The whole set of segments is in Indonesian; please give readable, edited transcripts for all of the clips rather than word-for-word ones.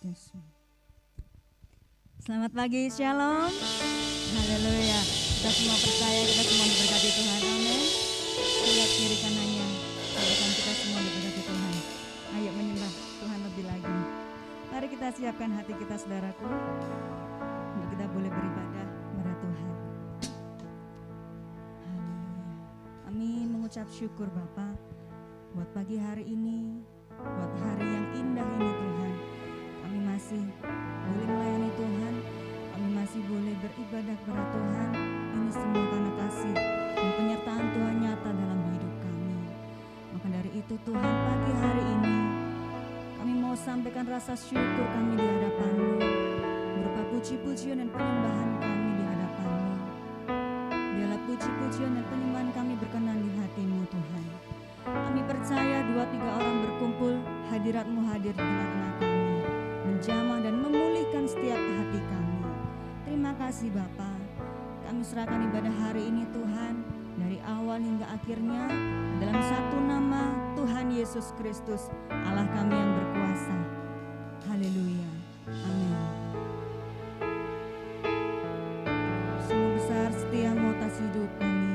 Yes. Selamat pagi, Shalom. Haleluya. Kita semua percaya, kita semua diberkati Tuhan. Amin. Lihat kiri kanannya, katakan kita semua diberkati Tuhan. Ayo menyembah Tuhan lebih lagi. Mari kita siapkan hati kita, saudaraku, untuk kita boleh beribadah kepada Tuhan. Haleluya. Kami mengucap syukur Bapa buat pagi hari ini, buat hari yang indah ini Tuhan. Kami masih boleh melayani Tuhan, kami masih boleh beribadah kepada Tuhan. Ini semua karena kasih dan penyertaan Tuhan nyata dalam hidup kami. Maka dari itu Tuhan, pagi hari ini kami mau sampaikan rasa syukur kami di hadapan-Mu, berupa puji-pujian dan penyembahan kami di hadapan-Mu. Biarlah puji-pujian dan penyembahan kami berkenan di hati-Mu Tuhan. Kami percaya 2-3 orang berkumpul, hadirat-Mu hadir di tengah-tengah kami, menjamah dan memulihkan setiap hati kami. Terima kasih Bapa. Kami serahkan ibadah hari ini Tuhan, dari awal hingga akhirnya, dalam satu nama Tuhan Yesus Kristus, Allah kami yang berkuasa. Haleluya. Amin. Sungguh besar setia-Mu atas hidup kami.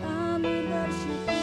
Kami bersyukur.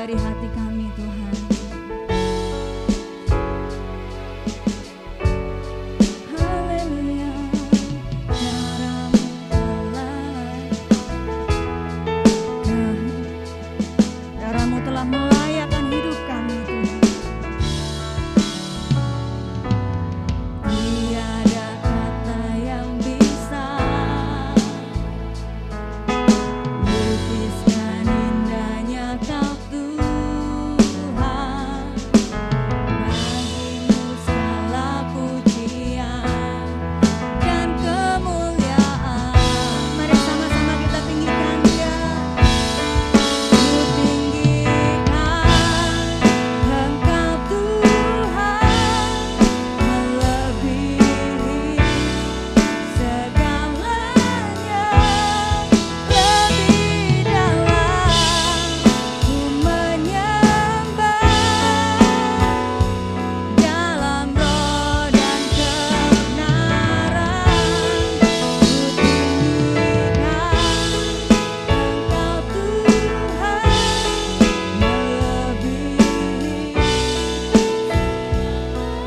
dari hati kami Tuhan. Haleluya, Darah-Mu telah melayakkan hidup kami Tuhan. Tiada kata yang bisa lukiskan indahnya Kau Tuhan. Bagimu segala pujian dan kemuliaan. Mari sama-sama kita tinggikan Dia. Ku tinggikan Engkau Tuhan, melebihi segalanya, lebih dalam ku menyembah dalam roh dan kebenaran. Ku tinggikan Engkau Tuhan, melebihi.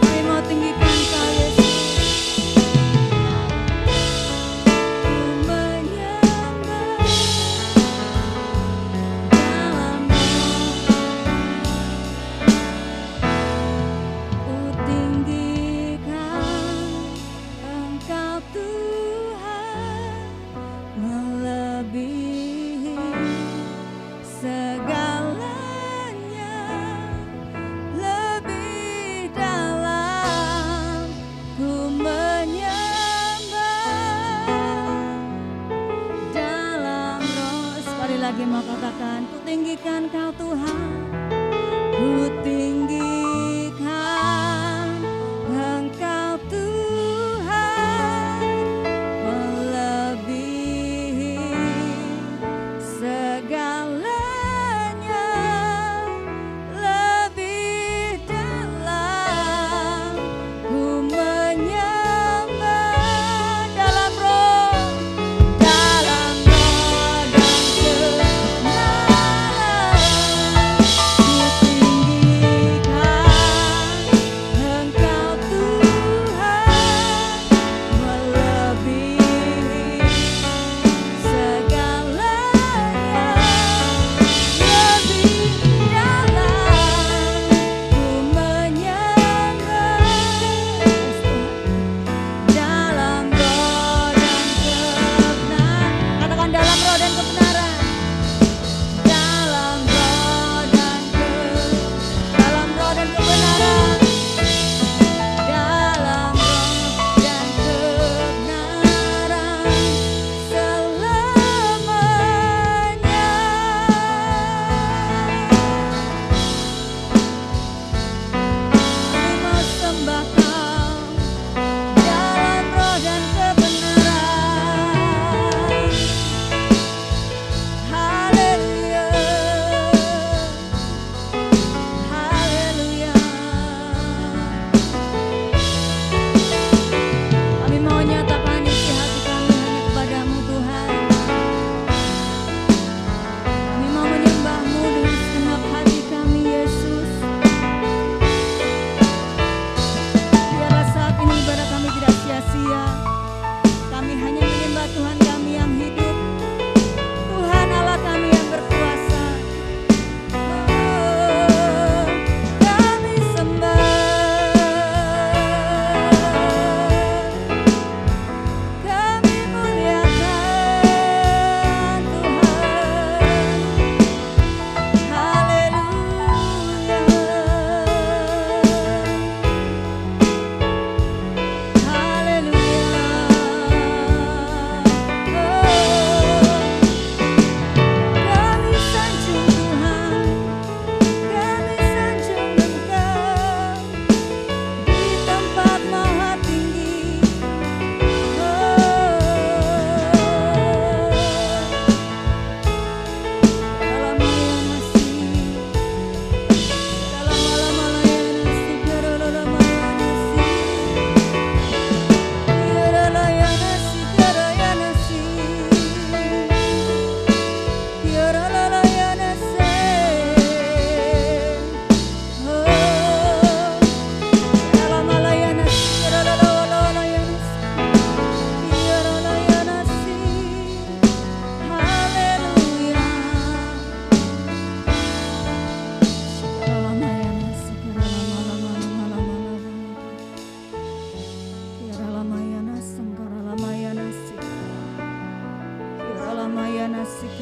Kami mau tinggikan Kau Yesus. Ku menyembah dalam ku tinggikan Engkau Tuhan, melebihi segalanya, lebih dalam ku menyembah dalam roh. Sekali lagi mau katakan, ku tinggikan Kau Tuhan, ku tinggikan Engkau Tuhan, melebihi segalanya, lebih dalam ku menyembah dalam roh dan kebenaran. Ku tinggikan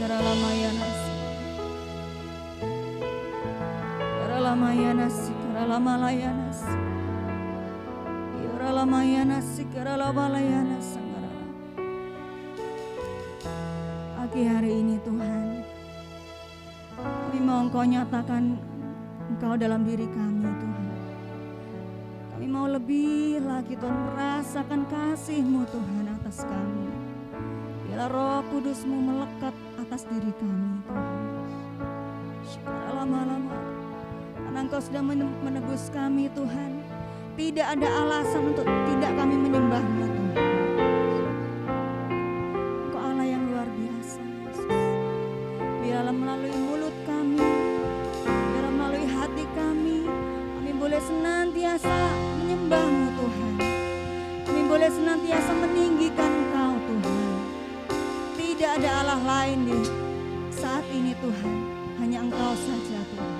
Pagi hari ini Tuhan, kami mau Engkau nyatakan Engkau dalam diri kami Tuhan. Kami mau lebih lagi Tuhan merasakan kasih-Mu Tuhan atas kami. Bila Roh Kudus-Mu melekat atas diri kami Tuhan. Lama-lama karena Engkau sudah menebus kami Tuhan. Tidak ada alasan untuk tidak kami menyembah-Mu Tuhan. Engkau Allah yang luar biasa Yesus. Biarlah melalui mulut kami, biarlah melalui hati kami boleh senantiasa menyembah-Mu Tuhan. Kami boleh senantiasa meninggikan Engkau Tuhan. Tidak ada Allah lain di saat ini Tuhan. Hanya Engkau saja Tuhan.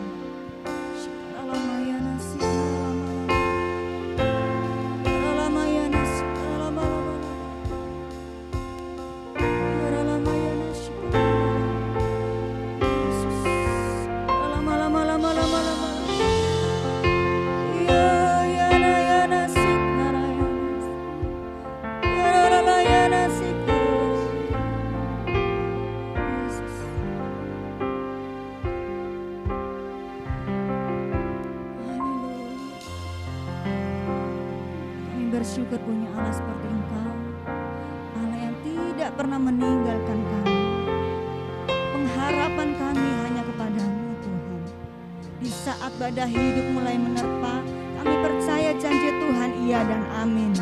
Bersyukur punya Allah seperti Engkau, Allah yang tidak pernah meninggalkan kami. Pengharapan kami hanya kepadamu Tuhan. Di saat badai hidup mulai menerpa, kami percaya janji Tuhan iya dan amin.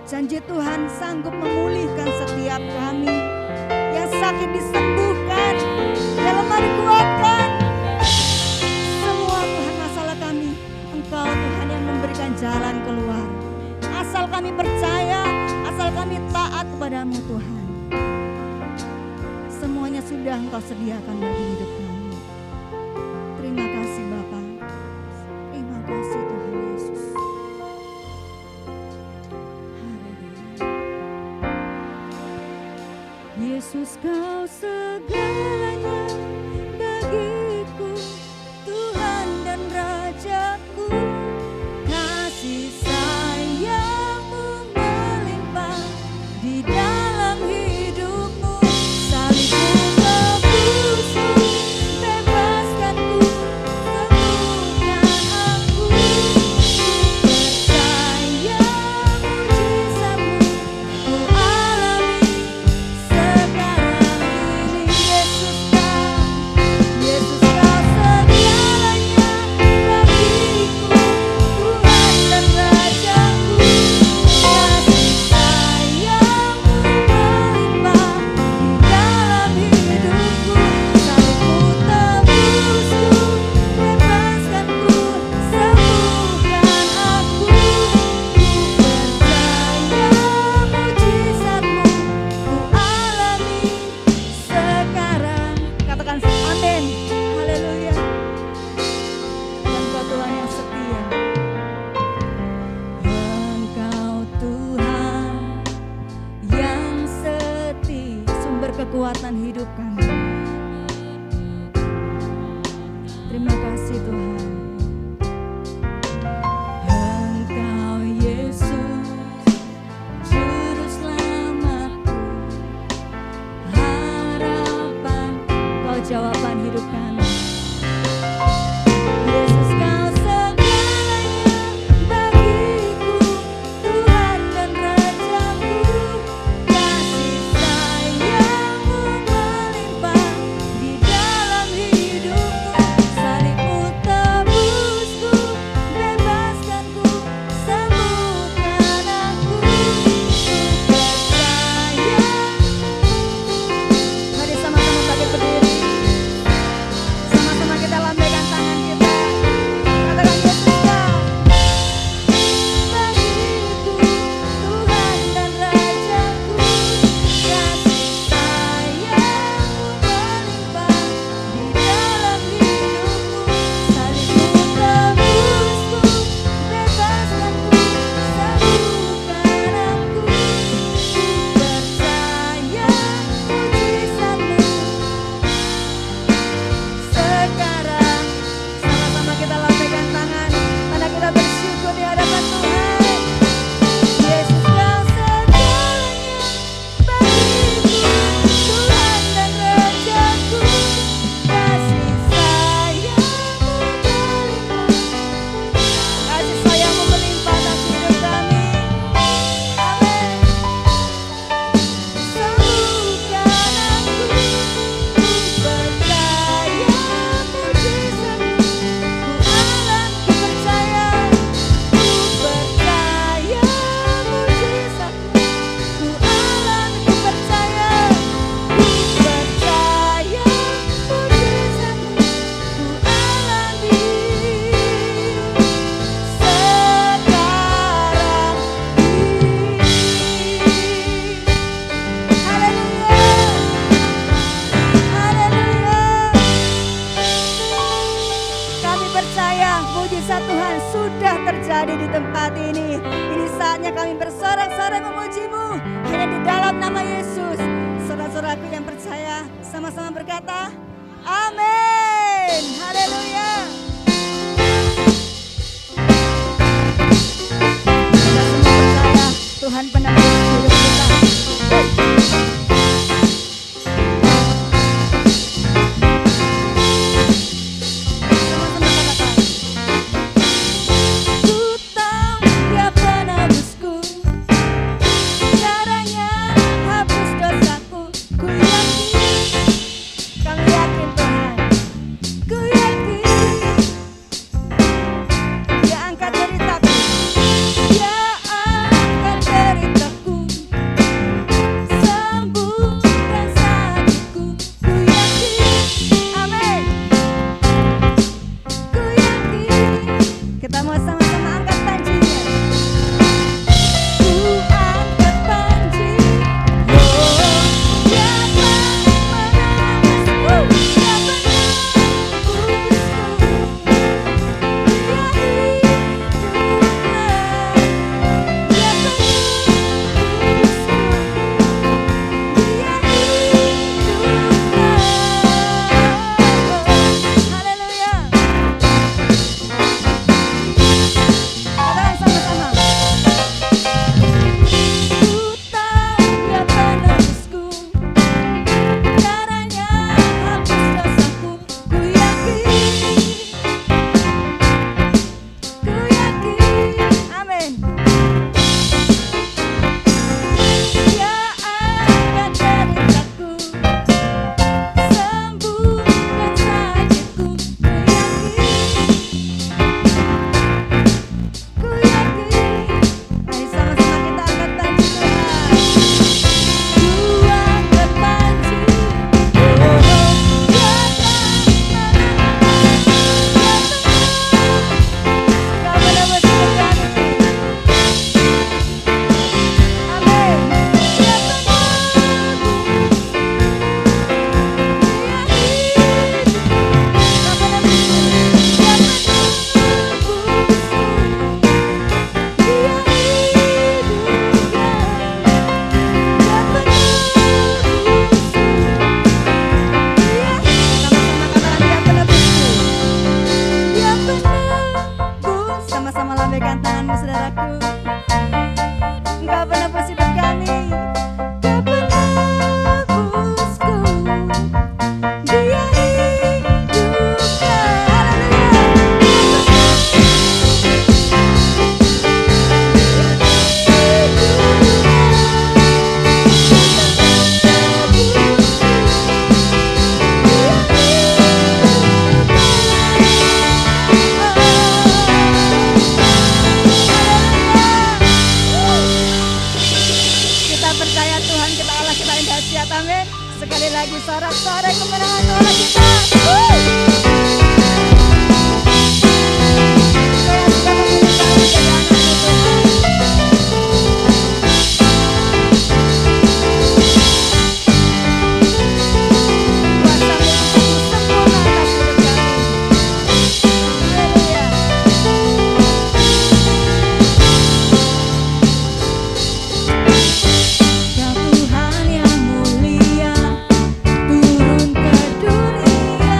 Janji Tuhan sanggup memulihkan setiap kami. Yang sakit disembuhkan, yang lemah dikuatkan. Semua Tuhan masalah kami, Engkau Tuhan yang memberikan jalan keluar. Asal kami percaya, asal kami taat kepadamu Tuhan. Semuanya sudah Engkau sediakan bagi hidup kami. Terima kasih Bapa. Terima kasih Tuhan Yesus. Haleluya. Yesus Kau segalanya bagiku, Tuhan dan Rajaku. Kasih di dalam hidupmu, salibmu tebusku, bebaskanku, sembuhkan aku. Percaya mujizatmu ku alami sekarang ini. Yesus Kau segalanya bagiku, Tuhan dan Rajaku. Kasih kekuatan hidup kami. Terima kasih Tuhan. Engkau Yesus, Juru Selamatku, harapan, Kau jawaban hidup kami. Yesus Kau segalanya bagiku, Tuhan dan Rajaku. Kasih sayangmu melimpah di dalam hidupku, salibmu tebusku, bebaskanku, sembuhkan aku. Ku percaya. Mari sama-sama bangkit berdiri. terjadi di tempat ini. Ini saatnya kami bersorak-sorai memuji-Mu hanya di dalam nama Yesus. Saudara-saudaraku yang percaya sama-sama berkata, amin. Haleluya. Kita semua percaya Tuhan penebus hidup kita. Tuhan yang mulia turun ke dunia.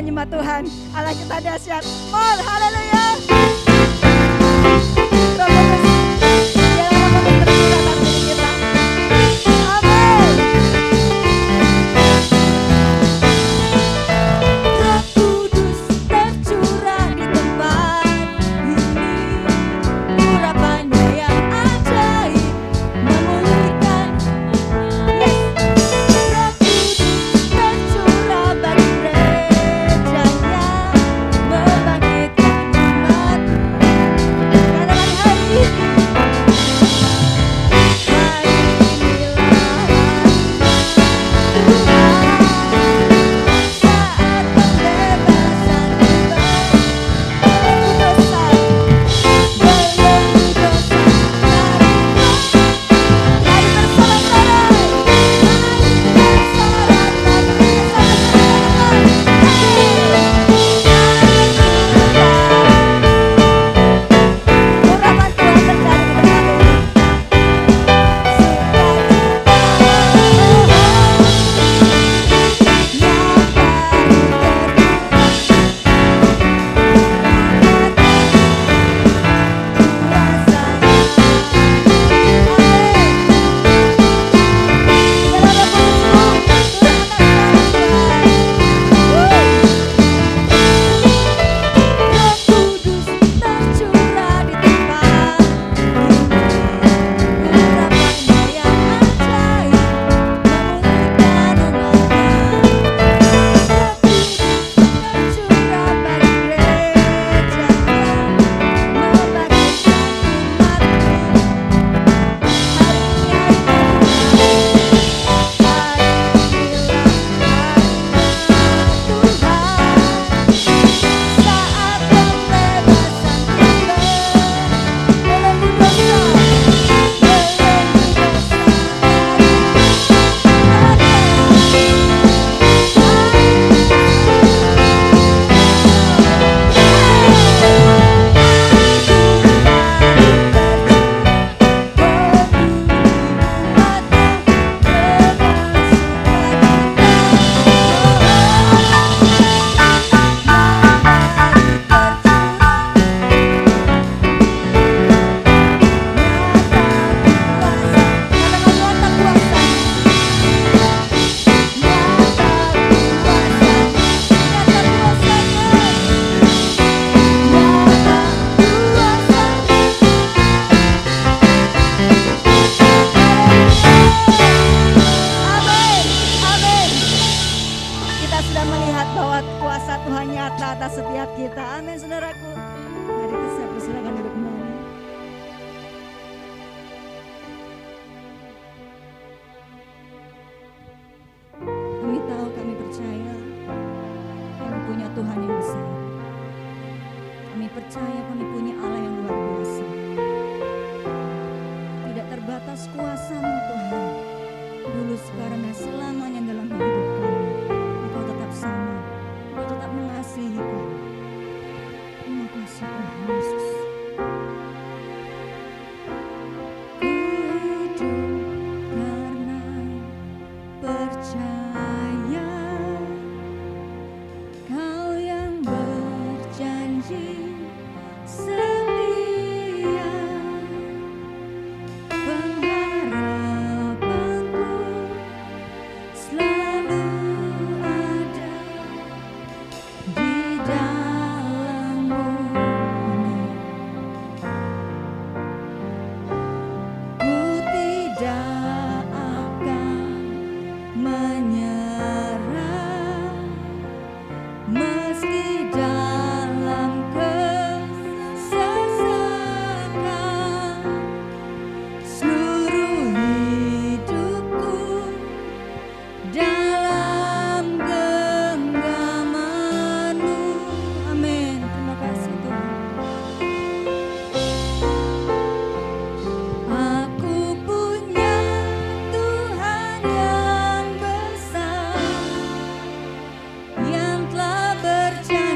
menyembah Tuhan. Allah kita dahsyat. More, haleluya. Roh Kudus, biarlah Roh Kudus tercurah dalam diri kita. Amin. Roh Kudus tercurah di tempat ini. Urapannya yang ajaib memulihkan. Yes. Roh Kudus tercurah bagi gerejanya, membangkitkan umat. Katakan hari ini. Hari inilah Tuhan, saat pembebasan tiba. Belenggu dosa, belenggu dosa, mari bersorak-sorai, mari bersorak, mari bersorak-sorai. Urapan Tuhan terjadi di tempat ini. Kita sudah melihat bahwa kuasa Tuhan nyata atas setiap kita. Amin, saudaraku. Mari kita persilakan duduk kembali. Kami tahu, kami percaya kami punya Tuhan yang besar. Kami percaya kami punya Allah yang luar biasa. Tidak terbatas kuasa-Mu Tuhan. Dulu, sekarang, dan selamanya dalam hidup kami. Engkau tetap sama. Engkau tetap mengasihi kami. Terima kasih Tuhan Yesus. Ku hidup karena percaya Kau yang berjanji setia. Pengharapanku selalu ada di dalam-Mu. Ku tidak akan menyerah meski dalam kesesakan. Seluruh hidupku dalam genggaman-Mu. Amin. Terima kasih Tuhan. Aku punya Tuhan yang besar, yang telah berjanji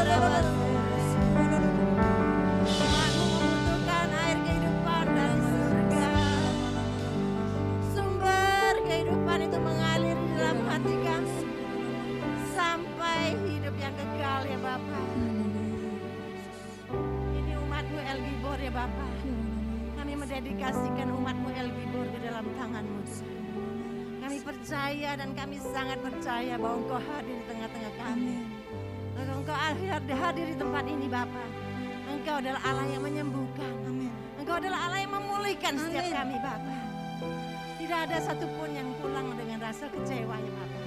Umatmu membutuhkan air kehidupan dari surga. Sumber kehidupan itu mengalir di dalam hati kami sampai hidup yang kekal ya Bapa. Ini umatmu El Gibor ya Bapa. Kami mendedikasikan umatmu El Gibor ke dalam tangan-Mu Tuhan. Kami percaya dan kami sangat percaya bahwa Engkau hadir di tengah-tengah kami. Engkau hadir di tempat ini Bapa. Engkau adalah Allah yang menyembuhkan. Engkau adalah Allah yang memulihkan setiap kami Bapa. Tidak ada satupun yang pulang dengan rasa kecewa ya Bapa.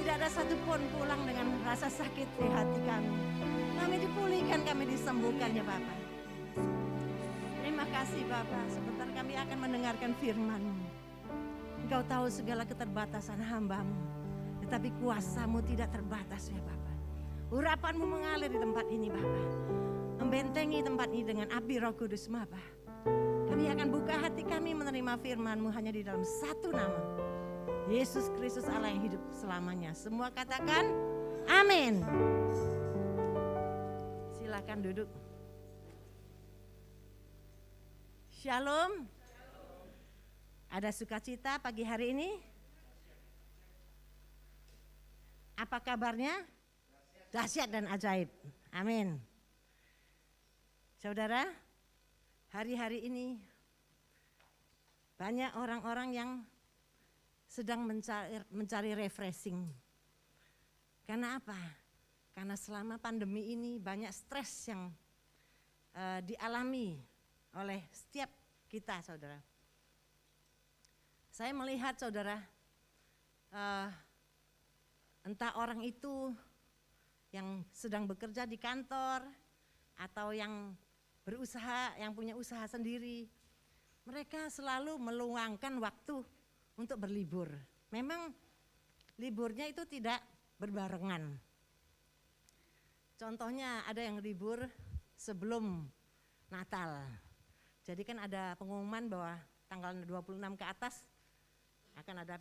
Tidak ada satupun pulang dengan rasa sakit di hati kami. Kami dipulihkan, kami disembuhkan ya Bapa. Terima kasih Bapa. Sebentar kami akan mendengarkan firman-Mu. Engkau tahu segala keterbatasan hamba-Mu, tetapi kuasa-Mu tidak terbatas ya Bapa. Urapan-Mu mengalir di tempat ini Bapa. Membentengi tempat ini dengan api Roh Kudus Bapa. Kami akan buka hati kami menerima firman-Mu hanya di dalam satu nama. Yesus Kristus Allah yang hidup selamanya. Semua katakan amin. Silakan duduk. Shalom. Ada sukacita pagi hari ini? Apa kabarnya? Dahsyat dan ajaib. Amin. Saudara, hari-hari ini banyak orang-orang yang sedang mencari refreshing. Karena apa? Karena selama pandemi ini banyak stres yang dialami oleh setiap kita, saudara. Saya melihat, saudara, entah orang itu yang sedang bekerja di kantor atau yang berusaha, yang punya usaha sendiri, mereka selalu meluangkan waktu untuk berlibur. Memang liburnya itu tidak berbarengan. Contohnya ada yang libur sebelum Natal. Jadi kan ada pengumuman bahwa tanggal 26 ke atas akan ada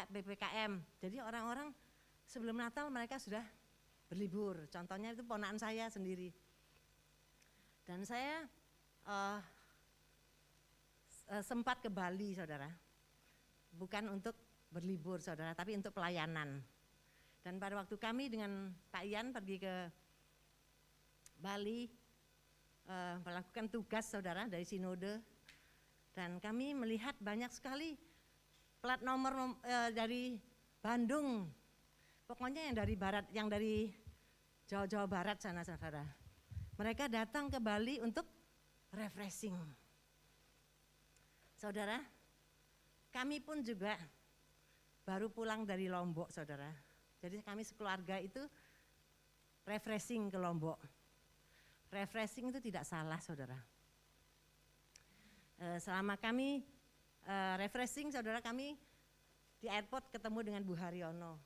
PPKM. Jadi orang-orang sebelum Natal mereka sudah berlibur. Contohnya itu ponakan saya sendiri. Dan saya sempat ke Bali, saudara. Bukan untuk berlibur, saudara, tapi untuk pelayanan. Dan pada waktu kami dengan Pak Ian pergi ke Bali, melakukan tugas, saudara, dari sinode. Dan kami melihat banyak sekali plat nomor dari Bandung, pokoknya yang dari barat, yang dari Jawa Barat sana, saudara. Mereka datang ke Bali untuk refreshing. Saudara, kami pun juga baru pulang dari Lombok, saudara. Jadi kami sekeluarga itu refreshing ke Lombok. Refreshing itu tidak salah, saudara. Selama kami refreshing, saudara, kami di airport ketemu dengan Bu Haryono.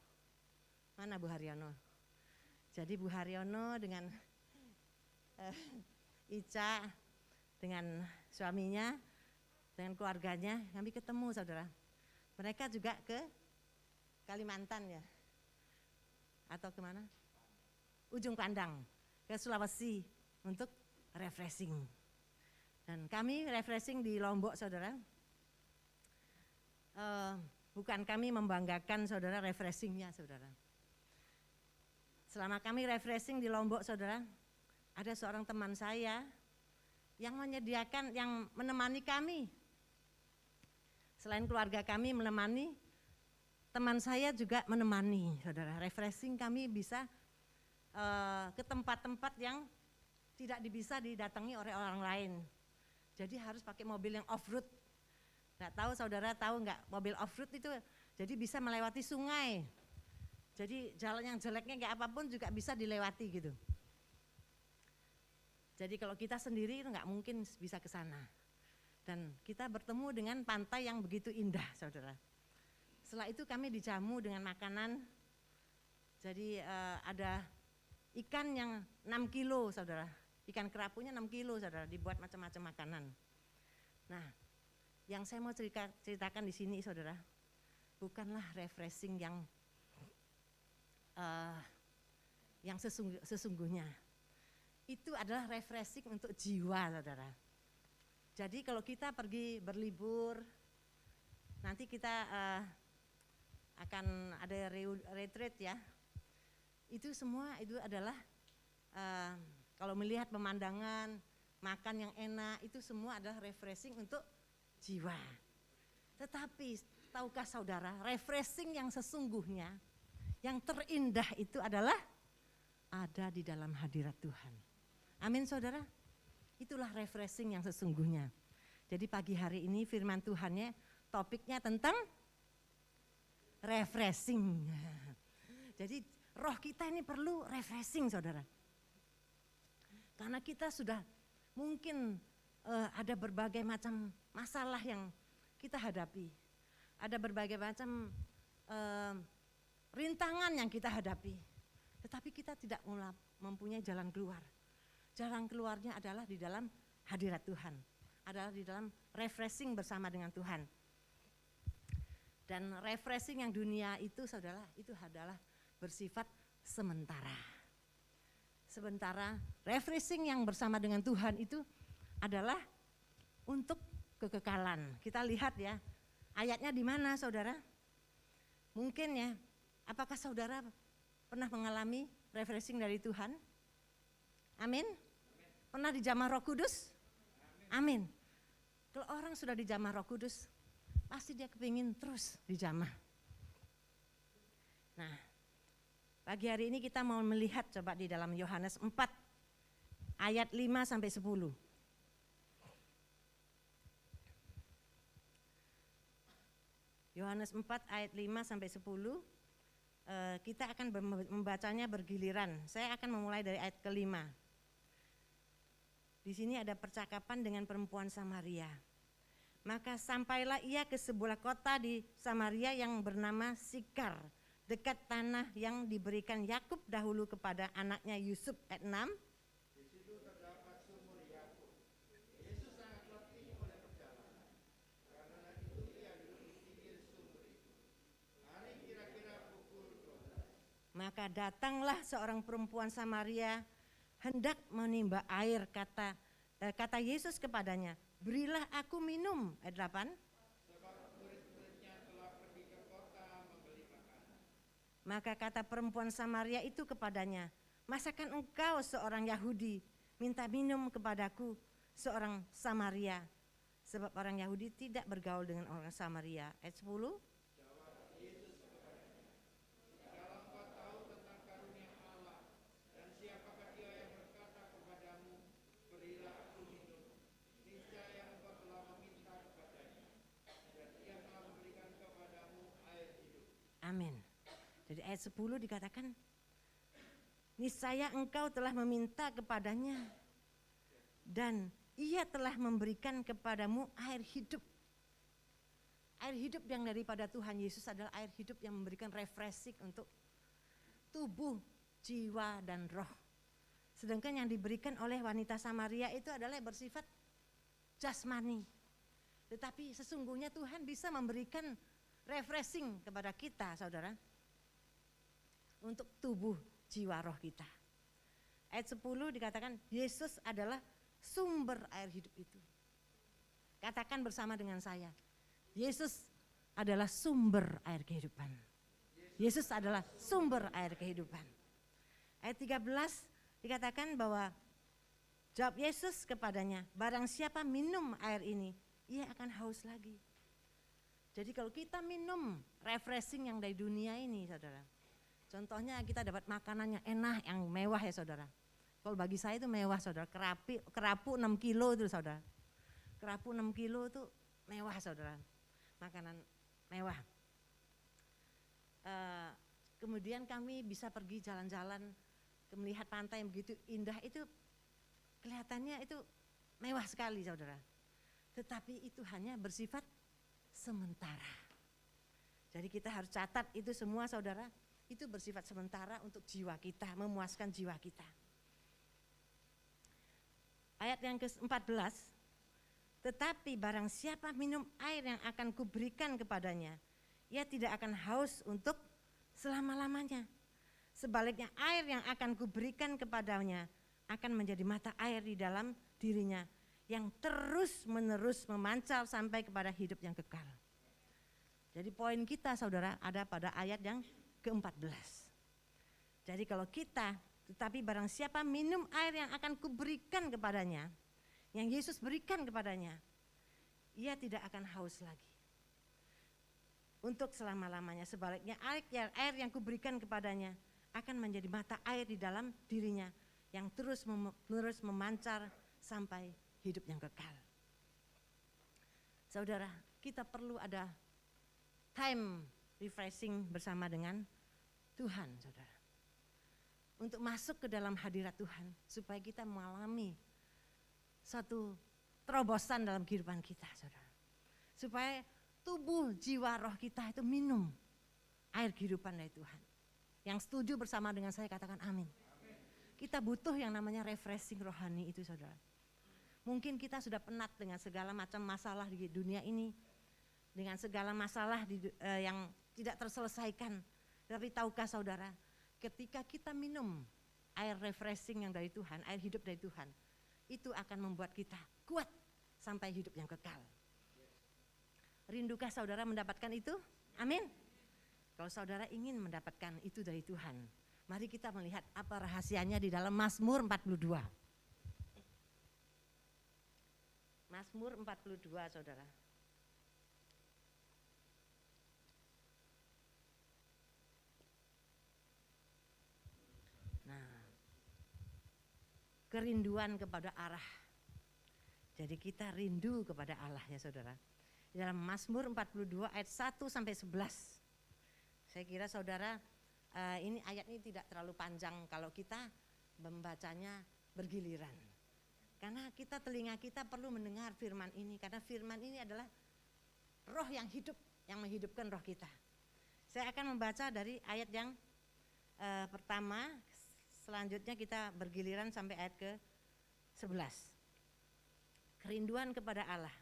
Mana Bu Haryono? Jadi Bu Haryono dengan Ica, dengan suaminya, dengan keluarganya, kami ketemu, saudara. Mereka juga ke Kalimantan ya, atau kemana? Ujung Pandang, ke Sulawesi untuk refreshing. Dan kami refreshing di Lombok, saudara. Bukan kami membanggakan, saudara, refreshingnya, saudara. Selama kami refreshing di Lombok, saudara, ada seorang teman saya yang menyediakan, yang menemani kami. Selain keluarga kami menemani, teman saya juga menemani, saudara. Refreshing kami bisa ke tempat-tempat yang tidak bisa didatangi oleh orang lain. Jadi harus pakai mobil yang off-road. Nggak tahu saudara tahu nggak, mobil off-road itu jadi bisa melewati sungai. Jadi jalan yang jeleknya kayak apapun juga bisa dilewati gitu. Jadi kalau kita sendiri itu nggak mungkin bisa ke sana. Dan kita bertemu dengan pantai yang begitu indah, saudara. Setelah itu kami dijamu dengan makanan. Jadi ada ikan yang 6 kilo, saudara. Ikan kerapunya 6 kilo, saudara, dibuat macam-macam makanan. Nah, yang saya mau ceritakan di sini, saudara, bukanlah refreshing yang yang sesungguhnya. Itu adalah refreshing untuk jiwa, saudara. Jadi kalau kita pergi berlibur, nanti kita akan ada retreat ya. Itu semua itu adalah kalau melihat pemandangan, makan yang enak, itu semua adalah refreshing untuk jiwa. Tetapi tahukah saudara, refreshing yang sesungguhnya, yang terindah itu adalah ada di dalam hadirat Tuhan. Amin saudara. Itulah refreshing yang sesungguhnya. Jadi pagi hari ini firman Tuhannya topiknya tentang refreshing. Jadi roh kita ini perlu refreshing saudara. Karena kita sudah mungkin ada berbagai macam masalah yang kita hadapi. Ada berbagai macam rintangan yang kita hadapi. Tetapi kita tidak mempunyai jalan keluar. Jalan keluarnya adalah di dalam hadirat Tuhan, adalah di dalam refreshing bersama dengan Tuhan. Dan refreshing yang dunia itu saudara, itu adalah bersifat sementara. Sementara refreshing yang bersama dengan Tuhan itu adalah untuk kekekalan. Kita lihat ya, ayatnya di mana saudara? Mungkin ya, apakah saudara pernah mengalami refreshing dari Tuhan? Amin. Pernah dijamah Roh Kudus? Amin. Kalau orang sudah dijamah Roh Kudus, pasti dia kepingin terus dijamah. Nah, pagi hari ini kita mau melihat coba di dalam Yohanes 4 ayat 5 sampai 10. Yohanes 4 ayat 5 sampai 10. Kita akan membacanya bergiliran. Saya akan memulai dari ayat kelima. Di sini ada percakapan dengan perempuan Samaria. Maka sampailah ia ke sebuah kota di Samaria yang bernama Sikar, dekat tanah yang diberikan Yakub dahulu kepada anaknya Yusuf. Ayat 6. Di situ terdapat sumur Yakub. Yesus sangat letih oleh perjalanan. Karena itu ia duduk di pinggir sumur itu. Hari kira-kira pukul 12. Maka datanglah seorang perempuan Samaria hendak menimba air, kata Yesus kepadanya, berilah aku minum. Ayat 8. Sebab murid-muridnya telah pergi ke kota membeli makanan. Maka kata perempuan Samaria itu kepadanya, masakan engkau seorang Yahudi minta minum kepadaku seorang Samaria? Sebab orang Yahudi tidak bergaul dengan orang Samaria. Ayat 10. Amin. Jadi ayat 10 dikatakan, niscaya engkau telah meminta kepadanya dan ia telah memberikan kepadamu air hidup. Air hidup yang daripada Tuhan Yesus adalah air hidup yang memberikan refreshing untuk tubuh, jiwa, dan roh. Sedangkan yang diberikan oleh wanita Samaria itu adalah bersifat jasmani. Tetapi sesungguhnya Tuhan bisa memberikan refreshing kepada kita, saudara, untuk tubuh, jiwa, roh kita. Ayat 10 dikatakan Yesus adalah sumber air hidup itu. Katakan bersama dengan saya, Yesus adalah sumber air kehidupan. Yesus adalah sumber air kehidupan. Ayat 13 dikatakan bahwa jawab Yesus kepadanya, barang siapa minum air ini, ia akan haus lagi. Jadi kalau kita minum refreshing yang dari dunia ini, saudara, contohnya kita dapat makanan yang enak, yang mewah ya saudara. Kalau bagi saya itu mewah saudara, kerapu 6 kilo itu saudara. Kerapu 6 kilo itu mewah saudara, makanan mewah. Kemudian kami bisa pergi jalan-jalan, melihat pantai yang begitu indah itu kelihatannya itu mewah sekali saudara. Tetapi itu hanya bersifat sementara. Jadi kita harus catat itu semua saudara, itu bersifat sementara untuk jiwa kita, memuaskan jiwa kita. Ayat yang ke-14, tetapi barang siapa minum air yang akan kuberikan kepadanya, ia tidak akan haus untuk selama-lamanya. Sebaliknya air yang akan kuberikan kepadanya akan menjadi mata air di dalam dirinya yang terus menerus memancar sampai kepada hidup yang kekal. Jadi poin kita saudara ada pada ayat yang ke-14. Jadi kalau kita, tetapi barang siapa minum air yang akan kuberikan kepadanya, yang Yesus berikan kepadanya, ia tidak akan haus lagi untuk selama-lamanya. Sebaliknya air yang kuberikan kepadanya akan menjadi mata air di dalam dirinya yang terus memancar sampai hidup yang kekal. Saudara, kita perlu ada time refreshing bersama dengan Tuhan, saudara. Untuk masuk ke dalam hadirat Tuhan supaya kita mengalami satu terobosan dalam kehidupan kita, saudara. Supaya tubuh, jiwa, roh kita itu minum air kehidupan dari Tuhan. Yang setuju bersama dengan saya katakan amin. Kita butuh yang namanya refreshing rohani itu, saudara. Mungkin kita sudah penat dengan segala macam masalah di dunia ini, dengan segala masalah yang tidak terselesaikan. Tapi tahukah saudara, ketika kita minum air refreshing yang dari Tuhan, air hidup dari Tuhan, itu akan membuat kita kuat sampai hidup yang kekal. Rindukah saudara mendapatkan itu? Amin. Kalau saudara ingin mendapatkan itu dari Tuhan, mari kita melihat apa rahasianya di dalam Mazmur 42. Mazmur 42, saudara. Nah, kerinduan kepada Allah. Jadi kita rindu kepada Allah ya saudara. Di dalam Mazmur 42 ayat 1 sampai 11. Saya kira saudara ini ayat ini tidak terlalu panjang kalau kita membacanya bergiliran. Karena telinga kita perlu mendengar firman ini. Karena firman ini adalah roh yang hidup, yang menghidupkan roh kita. Saya akan membaca dari ayat yang pertama, selanjutnya kita bergiliran sampai ayat ke-11. Kerinduan kepada Allah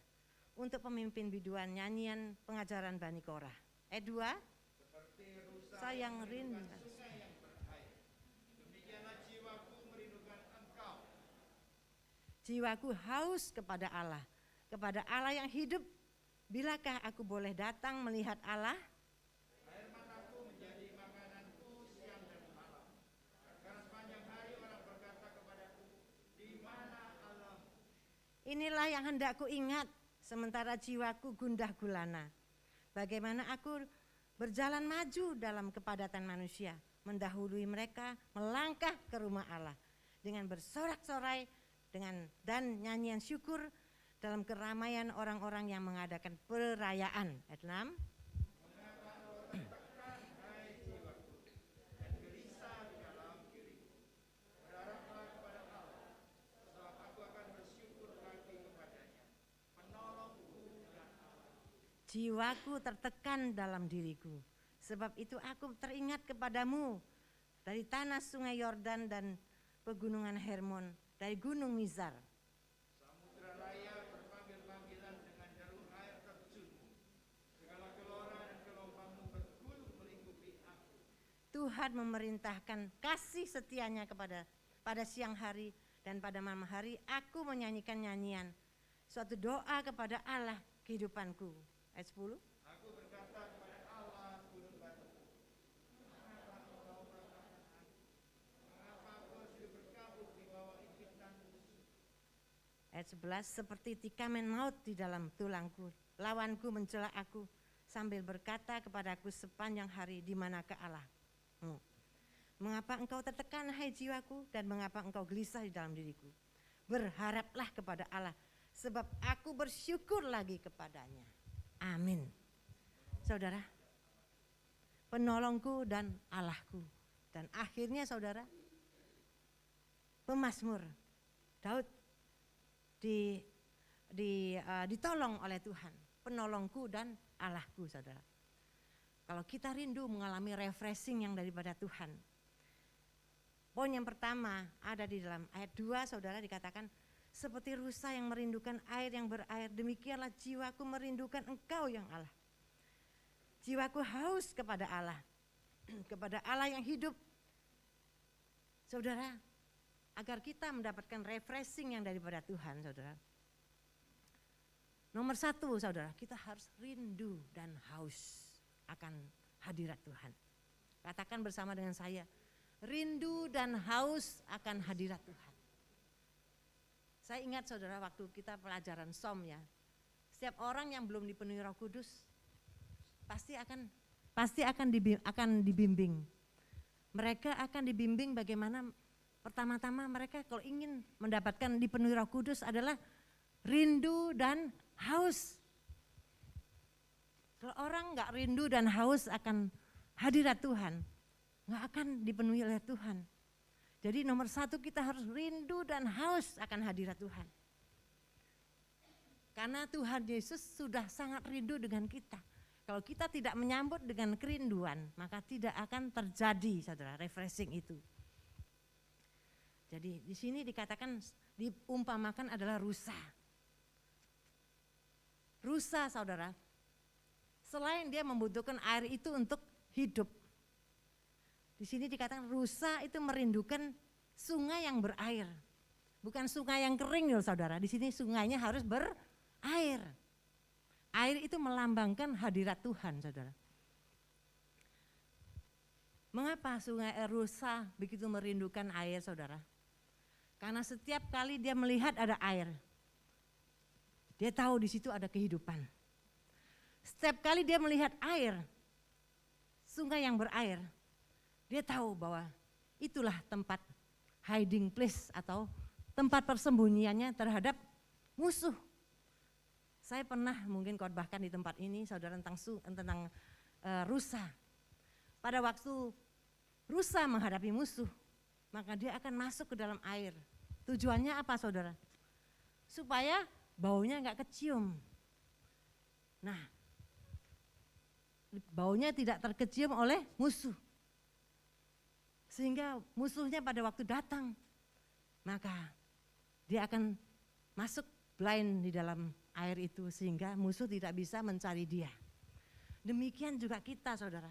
untuk pemimpin biduan nyanyian pengajaran Bani Korah. Ayat 2. Sayang rindu. Demikianlah jiwaku merindukan Engkau. Jiwaku haus kepada Allah yang hidup. Bilakah aku boleh datang melihat Allah? Air mataku menjadi makananku siang dan malam. Karena sepanjang hari orang berkata kepadaku, di mana Allah? Inilah yang hendak ku ingat, sementara jiwaku gundah gulana. Bagaimana aku berjalan maju dalam kepadatan manusia, mendahului mereka melangkah ke rumah Allah dengan bersorak-sorai dan nyanyian syukur dalam keramaian orang-orang yang mengadakan perayaan. Ayat 6. Jiwaku tertekan dalam diriku, sebab itu aku teringat kepadamu dari tanah sungai Yordan dan pegunungan Hermon, dari gunung Mizar. Samudra raya berpanggil-panggilan dengan jarum air terjunmu. Segala gelora dan gelombangmu bergulung melingkupi aku. Tuhan memerintahkan kasih setianya pada siang hari dan pada malam hari aku menyanyikan nyanyian, suatu doa kepada Allah kehidupanku. Ayat 10. Aku berkata kepada Allah, gunung batuku, mengapa engkau merendahkan aku? Mengapa aku harus hidup berkabut di bawah impitan musuh? Ayat 11, seperti tikaman maut di dalam tulangku, lawanku mencela aku sambil berkata kepadaku sepanjang hari, di manakah Allah? Mengapa engkau tertekan hai jiwaku, dan mengapa engkau gelisah di dalam diriku? Berharaplah kepada Allah, sebab aku bersyukur lagi kepadanya. Amin. Saudara, penolongku dan Allahku. Dan akhirnya saudara, pemazmur Daud ditolong oleh Tuhan, penolongku dan Allahku, saudara. Kalau kita rindu mengalami refreshing yang daripada Tuhan, poin yang pertama ada di dalam ayat 2, saudara, dikatakan seperti rusa yang merindukan air yang berair, demikianlah jiwaku merindukan Engkau yang Allah. Jiwaku haus kepada Allah, kepada Allah yang hidup. Saudara, agar kita mendapatkan refreshing yang daripada Tuhan, saudara. Nomor satu, saudara, kita harus rindu dan haus akan hadirat Tuhan. Katakan bersama dengan saya, rindu dan haus akan hadirat Tuhan. Saya ingat saudara waktu kita pelajaran SOM ya, setiap orang yang belum dipenuhi Roh Kudus pasti akan dibimbing. Mereka akan dibimbing bagaimana pertama-tama mereka kalau ingin mendapatkan dipenuhi Roh Kudus adalah rindu dan haus. Kalau orang nggak rindu dan haus akan hadirat Tuhan, nggak akan dipenuhi oleh Tuhan. Jadi nomor satu kita harus rindu dan haus akan hadirat Tuhan. Karena Tuhan Yesus sudah sangat rindu dengan kita. Kalau kita tidak menyambut dengan kerinduan, maka tidak akan terjadi, saudara, refreshing itu. Jadi di sini dikatakan, diumpamakan adalah rusa. Rusa, saudara, selain dia membutuhkan air itu untuk hidup, di sini dikatakan rusa itu merindukan sungai yang berair, bukan sungai yang kering loh saudara. Di sini sungainya harus berair. Air itu melambangkan hadirat Tuhan, saudara. Mengapa sungai rusa begitu merindukan air, saudara? Karena setiap kali dia melihat ada air, dia tahu di situ ada kehidupan. Setiap kali dia melihat air, sungai yang berair, dia tahu bahwa itulah tempat hiding place atau tempat persembunyiannya terhadap musuh. Saya pernah mungkin khotbahkan di tempat ini, saudara, tentang rusa. Pada waktu rusa menghadapi musuh, maka dia akan masuk ke dalam air. Tujuannya apa, saudara? Supaya baunya enggak kecium. Nah, baunya tidak terkecium oleh musuh. Sehingga musuhnya pada waktu datang, maka dia akan masuk blind di dalam air itu sehingga musuh tidak bisa mencari dia. Demikian juga kita, saudara.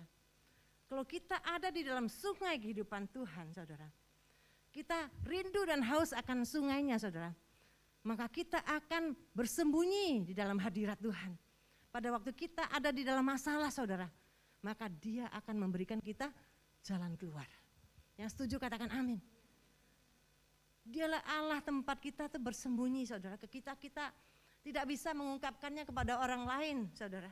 Kalau kita ada di dalam sungai kehidupan Tuhan, saudara, kita rindu dan haus akan sungainya, saudara, maka kita akan bersembunyi di dalam hadirat Tuhan. Pada waktu kita ada di dalam masalah, saudara, maka dia akan memberikan kita jalan keluar. Yang setuju katakan amin. Dialah Allah tempat kita tuh bersembunyi, saudara. Kita tidak bisa mengungkapkannya kepada orang lain, saudara.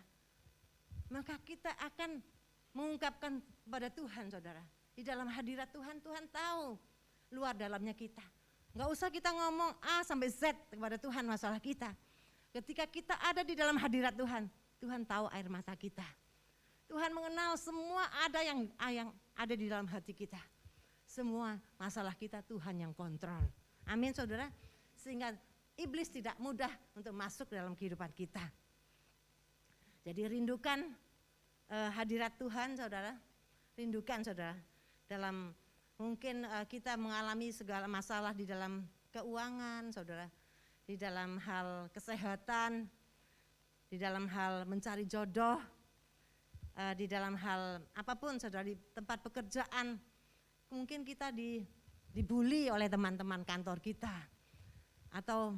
Maka kita akan mengungkapkan kepada Tuhan, saudara. Di dalam hadirat Tuhan, Tuhan tahu luar dalamnya kita. Enggak usah kita ngomong A sampai Z kepada Tuhan masalah kita. Ketika kita ada di dalam hadirat Tuhan, Tuhan tahu air mata kita. Tuhan mengenal semua yang ada di dalam hati kita. Semua masalah kita Tuhan yang kontrol. Amin, saudara. Sehingga iblis tidak mudah untuk masuk dalam kehidupan kita. Jadi rindukan hadirat Tuhan, saudara. Rindukan, saudara. Dalam mungkin kita mengalami segala masalah di dalam keuangan, saudara. Di dalam hal kesehatan, di dalam hal mencari jodoh, di dalam hal apapun, saudara, di tempat pekerjaan. Mungkin kita dibully oleh teman-teman kantor kita atau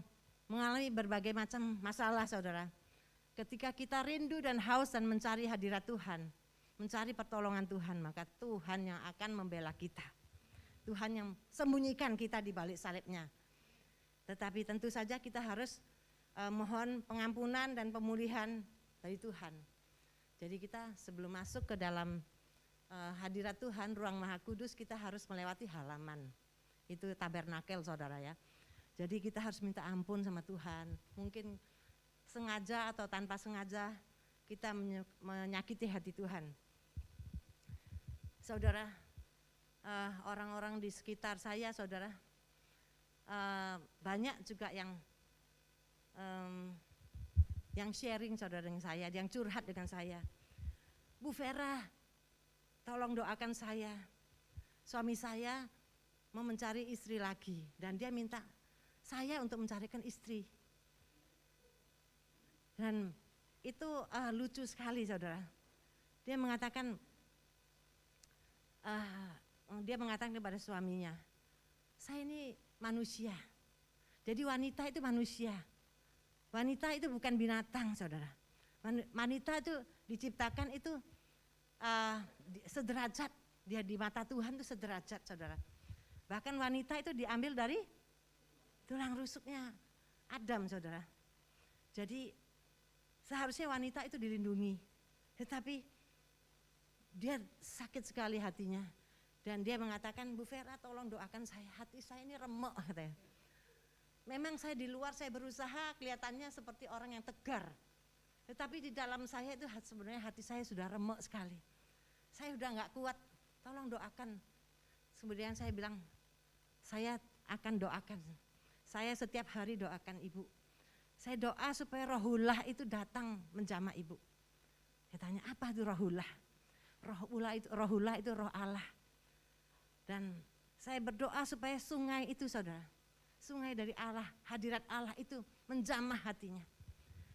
mengalami berbagai macam masalah, saudara. Ketika kita rindu dan haus dan mencari hadirat Tuhan, mencari pertolongan Tuhan, maka Tuhan yang akan membela kita. Tuhan yang sembunyikan kita di balik salibnya. Tetapi tentu saja kita harus mohon pengampunan dan pemulihan dari Tuhan. Jadi kita sebelum masuk ke dalam hadirat Tuhan, ruang Maha Kudus, kita harus melewati halaman. Itu tabernakel, saudara ya. Jadi kita harus minta ampun sama Tuhan. Mungkin sengaja atau tanpa sengaja kita menyakiti hati Tuhan. Saudara, orang-orang di sekitar saya, saudara, banyak juga yang sharing, saudara, dengan saya, yang curhat dengan saya. Bu Vera, tolong doakan saya. Suami saya mau mencari istri lagi dan dia minta saya untuk mencarikan istri. Dan itu lucu sekali, saudara. Dia mengatakan kepada suaminya, saya ini manusia. Jadi wanita itu manusia. Wanita itu bukan binatang, saudara. Wanita itu diciptakan itu sederajat. Dia di mata Tuhan itu sederajat, saudara. Bahkan wanita itu diambil dari tulang rusuknya Adam, saudara. Jadi seharusnya wanita itu dilindungi. Tetapi dia sakit sekali hatinya. Dan dia mengatakan, Bu Vera tolong doakan saya, hati saya ini remuk, katanya. Memang saya di luar saya berusaha kelihatannya seperti orang yang tegar. Tetapi di dalam saya itu sebenarnya hati saya sudah remuk sekali. Saya udah gak kuat, tolong doakan. Kemudian saya bilang, saya akan doakan. Saya setiap hari doakan ibu. Saya doa supaya rohullah itu datang menjamah ibu. Saya tanya, apa itu rohullah? Rohullah itu roh Allah. Dan saya berdoa supaya sungai itu, saudara, sungai dari Allah, hadirat Allah itu menjamah hatinya.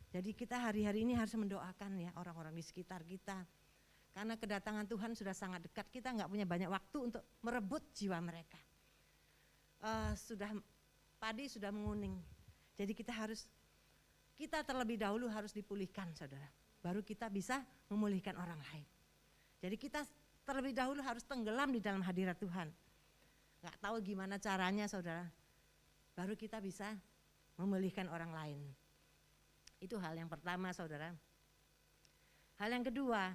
Jadi kita hari-hari ini harus mendoakan ya orang-orang di sekitar kita. Karena kedatangan Tuhan sudah sangat dekat, kita nggak punya banyak waktu untuk merebut jiwa mereka. Padi sudah menguning, jadi kita terlebih dahulu harus dipulihkan, saudara. Baru kita bisa memulihkan orang lain. Jadi kita terlebih dahulu harus tenggelam di dalam hadirat Tuhan. Nggak tahu gimana caranya, saudara. Baru kita bisa memulihkan orang lain. Itu hal yang pertama, saudara. Hal yang kedua,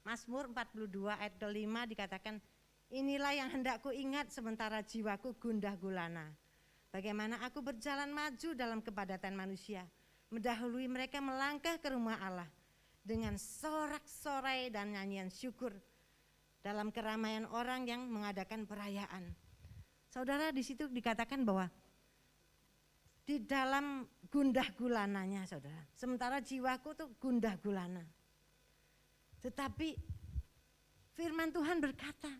Mazmur 42 ayat ke-5 dikatakan, inilah yang hendak ku ingat sementara jiwaku gundah gulana. Bagaimana aku berjalan maju dalam kepadatan manusia, mendahului mereka melangkah ke rumah Allah dengan sorak-sorai dan nyanyian syukur dalam keramaian orang yang mengadakan perayaan. Saudara, di situ dikatakan bahwa di dalam gundah gulananya, saudara. Sementara jiwaku tuh gundah gulana. Tetapi firman Tuhan berkata,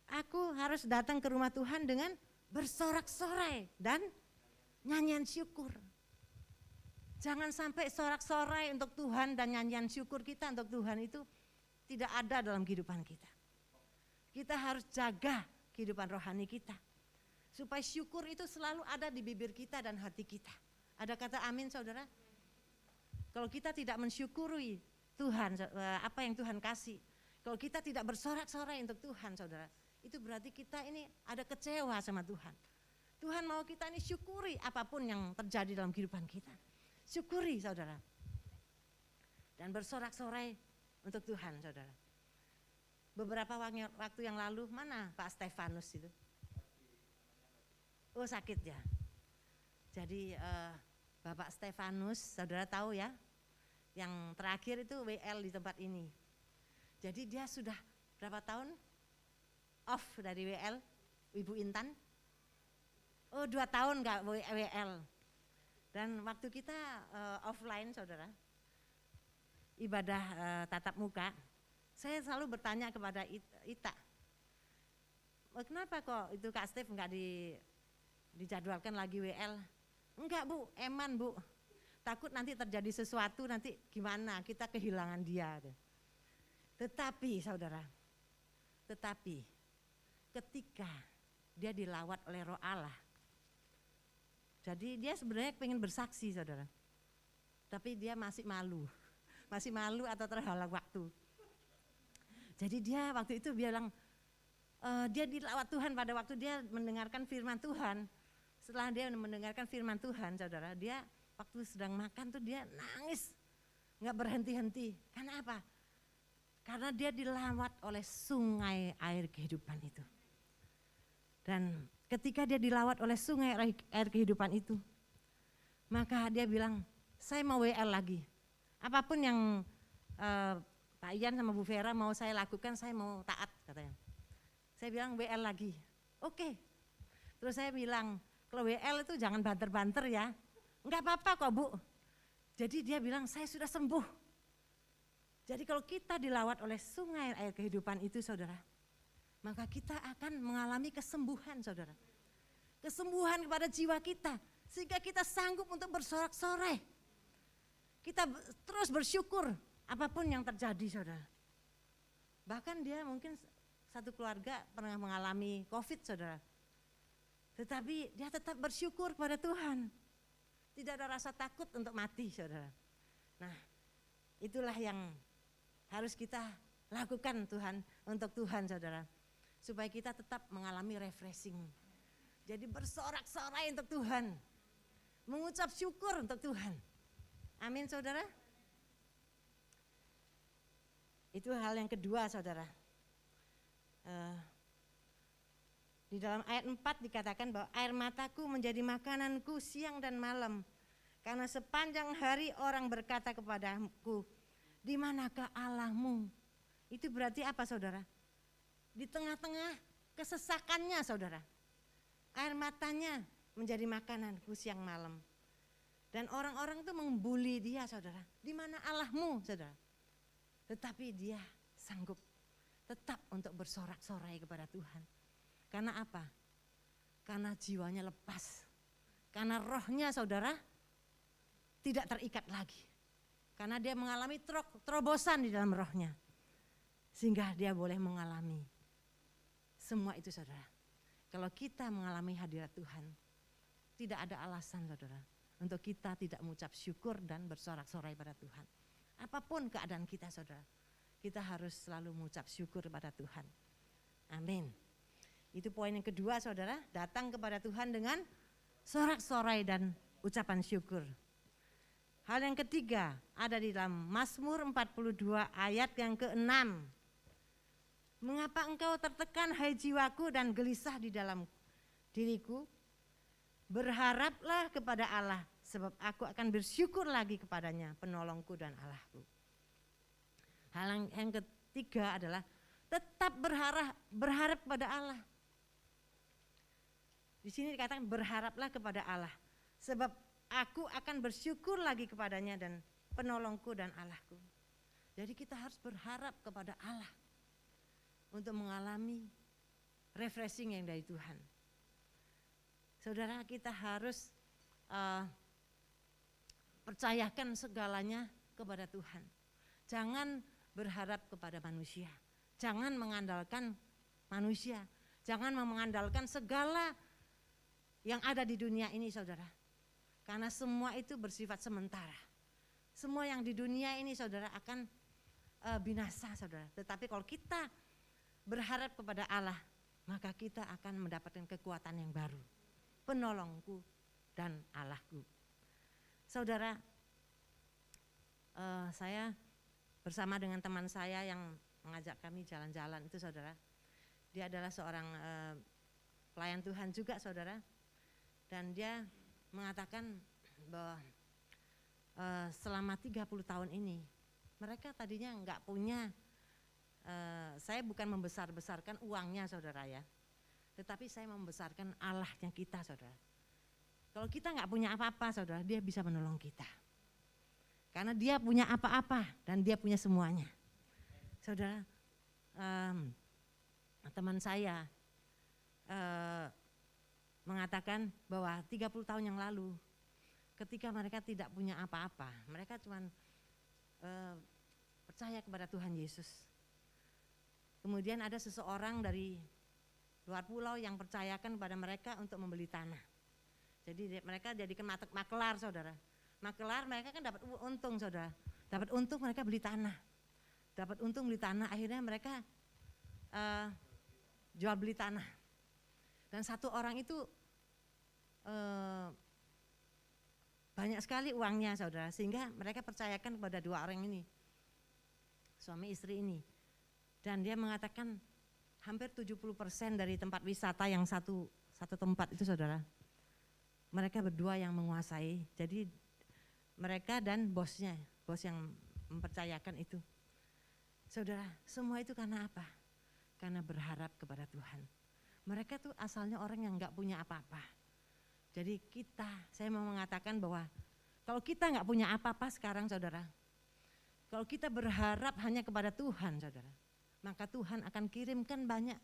aku harus datang ke rumah Tuhan dengan bersorak-sorai dan nyanyian syukur. Jangan sampai sorak-sorai untuk Tuhan dan nyanyian syukur kita untuk Tuhan itu tidak ada dalam kehidupan kita. Kita harus jaga kehidupan rohani kita. Supaya syukur itu selalu ada di bibir kita dan hati kita. Ada kata amin, saudara? Kalau kita tidak mensyukuri Tuhan, apa yang Tuhan kasih. Kalau kita tidak bersorak-sorai untuk Tuhan, saudara. Itu berarti kita ini ada kecewa sama Tuhan. Tuhan mau kita ini syukuri apapun yang terjadi dalam kehidupan kita. Syukuri, saudara. Dan bersorak-sorai untuk Tuhan, saudara. Beberapa waktu yang lalu, mana Pak Stefanus itu? Oh, sakit ya. Jadi Bapak Stefanus, saudara tahu ya, yang terakhir itu WL di tempat ini. Jadi dia sudah berapa tahun off dari WL, Ibu Intan? Oh, 2 tahun enggak WL. Dan waktu kita offline, saudara, ibadah tatap muka, saya selalu bertanya kepada Ita, kenapa kok itu Kak Steve enggak dijadwalkan lagi WL? Enggak, Bu, eman, Bu. Takut nanti terjadi sesuatu, nanti gimana, kita kehilangan dia. Tetapi, saudara, ketika dia dilawat oleh Roh Allah, jadi dia sebenarnya pengen bersaksi, saudara. Tapi dia masih malu atau terhalang waktu. Jadi dia waktu itu bilang, dia dilawat Tuhan pada waktu dia mendengarkan firman Tuhan. Setelah dia mendengarkan firman Tuhan, saudara, dia waktu sedang makan tuh dia nangis, nggak berhenti-henti. Karena apa? Karena dia dilawat oleh sungai air kehidupan itu. Dan ketika dia dilawat oleh sungai air kehidupan itu, maka dia bilang, saya mau WL lagi. Apapun yang Pak Ian sama Bu Vera mau saya lakukan, saya mau taat, katanya. Saya bilang WL lagi, oke. Terus saya bilang, kalau WL itu jangan banter-banter ya. Enggak apa-apa kok, Bu. Jadi dia bilang, saya sudah sembuh. Jadi kalau kita dilawat oleh sungai air kehidupan itu, saudara, maka kita akan mengalami kesembuhan, saudara. Kesembuhan kepada jiwa kita, sehingga kita sanggup untuk bersorak-sorai. Kita terus bersyukur apapun yang terjadi, saudara. Bahkan dia mungkin satu keluarga pernah mengalami COVID, saudara. Tetapi dia tetap bersyukur kepada Tuhan. Tidak ada rasa takut untuk mati, saudara. Nah, itulah yang harus kita lakukan untuk Tuhan, saudara. Supaya kita tetap mengalami refreshing. Jadi bersorak-sorai untuk Tuhan. Mengucap syukur untuk Tuhan. Amin, saudara. Itu hal yang kedua, saudara. Di dalam ayat 4 dikatakan bahwa air mataku menjadi makananku siang dan malam. Karena sepanjang hari orang berkata kepadaku, di manakah Allahmu? Itu berarti apa, saudara? Di tengah-tengah kesesakannya, saudara. Air matanya menjadi makananku siang malam. Dan orang-orang itu membuli dia, saudara. Di mana Allahmu, saudara? Tetapi dia sanggup tetap untuk bersorak-sorai kepada Tuhan. Karena apa? Karena jiwanya lepas. Karena rohnya, saudara, tidak terikat lagi. Karena dia mengalami terobosan di dalam rohnya. Sehingga dia boleh mengalami semua itu, saudara. Kalau kita mengalami hadirat Tuhan, tidak ada alasan, saudara, untuk kita tidak mengucap syukur dan bersorak-sorai pada Tuhan. Apapun keadaan kita, saudara, kita harus selalu mengucap syukur kepada Tuhan. Amin. Itu poin yang kedua, saudara, datang kepada Tuhan dengan sorak-sorai dan ucapan syukur. Hal yang ketiga ada di dalam Mazmur 42 ayat yang ke-6. Mengapa engkau tertekan, hai jiwaku, dan gelisah di dalam diriku? Berharaplah kepada Allah, sebab aku akan bersyukur lagi kepadanya, penolongku dan Allahku. Hal yang ketiga adalah tetap berharap kepada Allah. Di sini dikatakan berharaplah kepada Allah, sebab aku akan bersyukur lagi kepadanya dan penolongku dan Allahku. Jadi kita harus berharap kepada Allah untuk mengalami refreshing yang dari Tuhan. Saudara, kita harus percayakan segalanya kepada Tuhan. Jangan berharap kepada manusia. Jangan mengandalkan manusia. Jangan mengandalkan segala yang ada di dunia ini, saudara. Karena semua itu bersifat sementara. Semua yang di dunia ini, saudara, akan binasa, saudara. Tetapi kalau kita berharap kepada Allah, maka kita akan mendapatkan kekuatan yang baru. Penolongku dan Allahku. Saudara, saya bersama dengan teman saya yang mengajak kami jalan-jalan itu, saudara. Dia adalah seorang pelayan Tuhan juga, saudara. Dan dia mengatakan bahwa selama 30 tahun ini mereka tadinya enggak punya, saya bukan membesar-besarkan uangnya, saudara, ya. Tetapi saya membesarkan Allahnya kita, saudara. Kalau kita enggak punya apa-apa, saudara, dia bisa menolong kita. Karena dia punya apa-apa dan dia punya semuanya. Saudara, teman saya mengatakan bahwa 30 tahun yang lalu ketika mereka tidak punya apa-apa, mereka cuma percaya kepada Tuhan Yesus. Kemudian ada seseorang dari luar pulau yang percayakan kepada mereka untuk membeli tanah. Jadi mereka jadikan makelar, saudara. Makelar, mereka kan dapat untung, saudara. Dapat untung, mereka beli tanah. Dapat untung beli tanah, akhirnya mereka jual beli tanah. Dan satu orang itu banyak sekali uangnya, saudara, sehingga mereka percayakan kepada dua orang ini, suami istri ini. Dan dia mengatakan hampir 70% dari tempat wisata yang satu tempat itu, saudara, mereka berdua yang menguasai. Jadi mereka dan bosnya, bos yang mempercayakan itu. Saudara, semua itu karena apa? Karena berharap kepada Tuhan. Mereka tuh asalnya orang yang enggak punya apa-apa. Jadi saya mau mengatakan bahwa kalau kita enggak punya apa-apa sekarang, saudara, kalau kita berharap hanya kepada Tuhan, saudara, maka Tuhan akan kirimkan banyak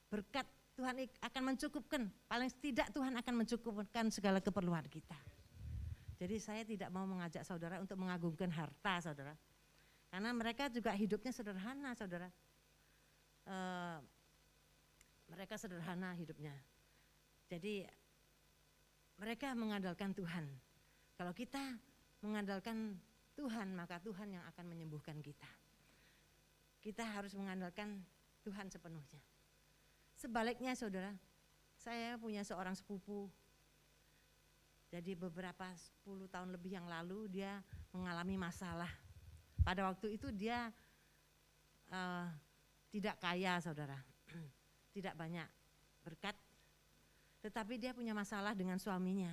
berkat. Tuhan akan mencukupkan, paling tidak Tuhan akan mencukupkan segala keperluan kita. Jadi saya tidak mau mengajak saudara untuk mengagungkan harta, saudara. Karena mereka juga hidupnya sederhana, saudara. mereka sederhana hidupnya. Jadi mereka mengandalkan Tuhan. Kalau kita mengandalkan Tuhan, maka Tuhan yang akan menyembuhkan kita. Kita harus mengandalkan Tuhan sepenuhnya. Sebaliknya saudara, saya punya seorang sepupu. Jadi beberapa 10 tahun lebih yang lalu dia mengalami masalah. Pada waktu itu dia tidak kaya saudara, tidak banyak berkat. Tetapi dia punya masalah dengan suaminya.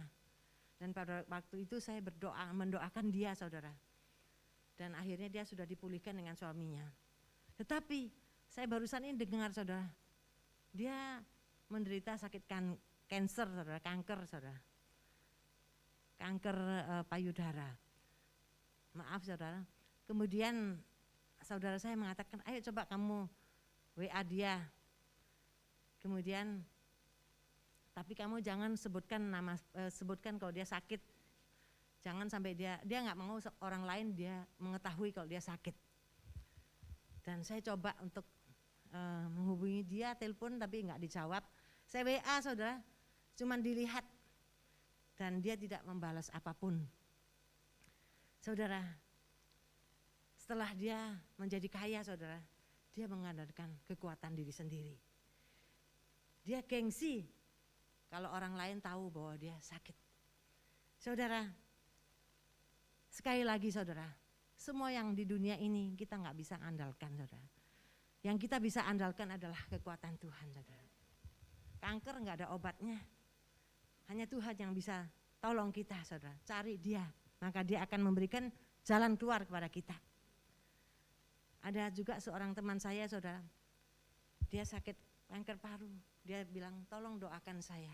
Dan pada waktu itu saya mendoakan dia saudara. Dan akhirnya dia sudah dipulihkan dengan suaminya. Tetapi saya barusan ini dengar saudara, dia menderita sakit kanker saudara, kanker payudara. Maaf saudara. Kemudian saudara saya mengatakan, ayo coba kamu WA dia. Kemudian, tapi kamu jangan sebutkan kalau dia sakit. Jangan sampai dia nggak mau orang lain dia mengetahui kalau dia sakit. Dan saya coba untuk menghubungi dia, telepon tapi nggak dijawab. Saya WA saudara, cuman dilihat dan dia tidak membalas apapun. Saudara, setelah dia menjadi kaya saudara, dia mengandalkan kekuatan diri sendiri. Dia gengsi kalau orang lain tahu bahwa dia sakit. Saudara, sekali lagi saudara, semua yang di dunia ini kita nggak bisa andalkan saudara. Yang kita bisa andalkan adalah kekuatan Tuhan saudara. Kanker nggak ada obatnya, hanya Tuhan yang bisa tolong kita saudara. Cari dia, maka dia akan memberikan jalan keluar kepada kita. Ada juga seorang teman saya saudara, dia sakit kanker paru, dia bilang tolong doakan saya.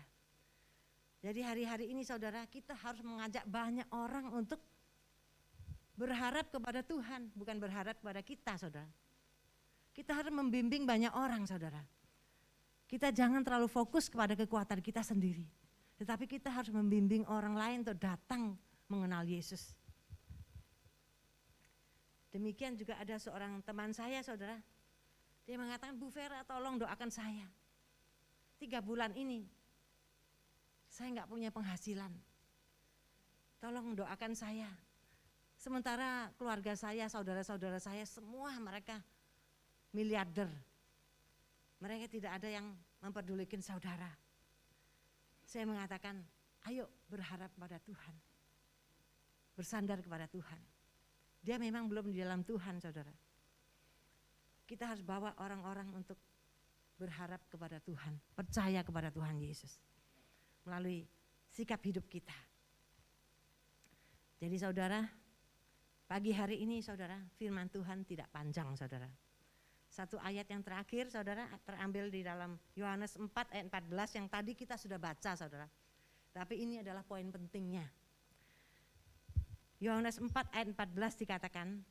Jadi hari-hari ini saudara, kita harus mengajak banyak orang untuk berharap kepada Tuhan, bukan berharap kepada kita saudara. Kita harus membimbing banyak orang saudara. Kita jangan terlalu fokus kepada kekuatan kita sendiri, tetapi kita harus membimbing orang lain untuk datang mengenal Yesus. Demikian juga ada seorang teman saya saudara, dia mengatakan, Bu Vera tolong doakan saya. 3 bulan ini saya nggak punya penghasilan, tolong doakan saya. Sementara keluarga saya, saudara-saudara saya semua mereka miliarder. Mereka tidak ada yang memperdulikan saudara. Saya mengatakan, ayo berharap pada Tuhan, bersandar kepada Tuhan. Dia memang belum di dalam Tuhan saudara. Kita harus bawa orang-orang untuk berharap kepada Tuhan, percaya kepada Tuhan Yesus melalui sikap hidup kita. Jadi saudara, pagi hari ini saudara, firman Tuhan tidak panjang saudara. Satu ayat yang terakhir saudara terambil di dalam Yohanes 4 ayat 14 yang tadi kita sudah baca saudara. Tapi ini adalah poin pentingnya. Yohanes 4 ayat 14 dikatakan,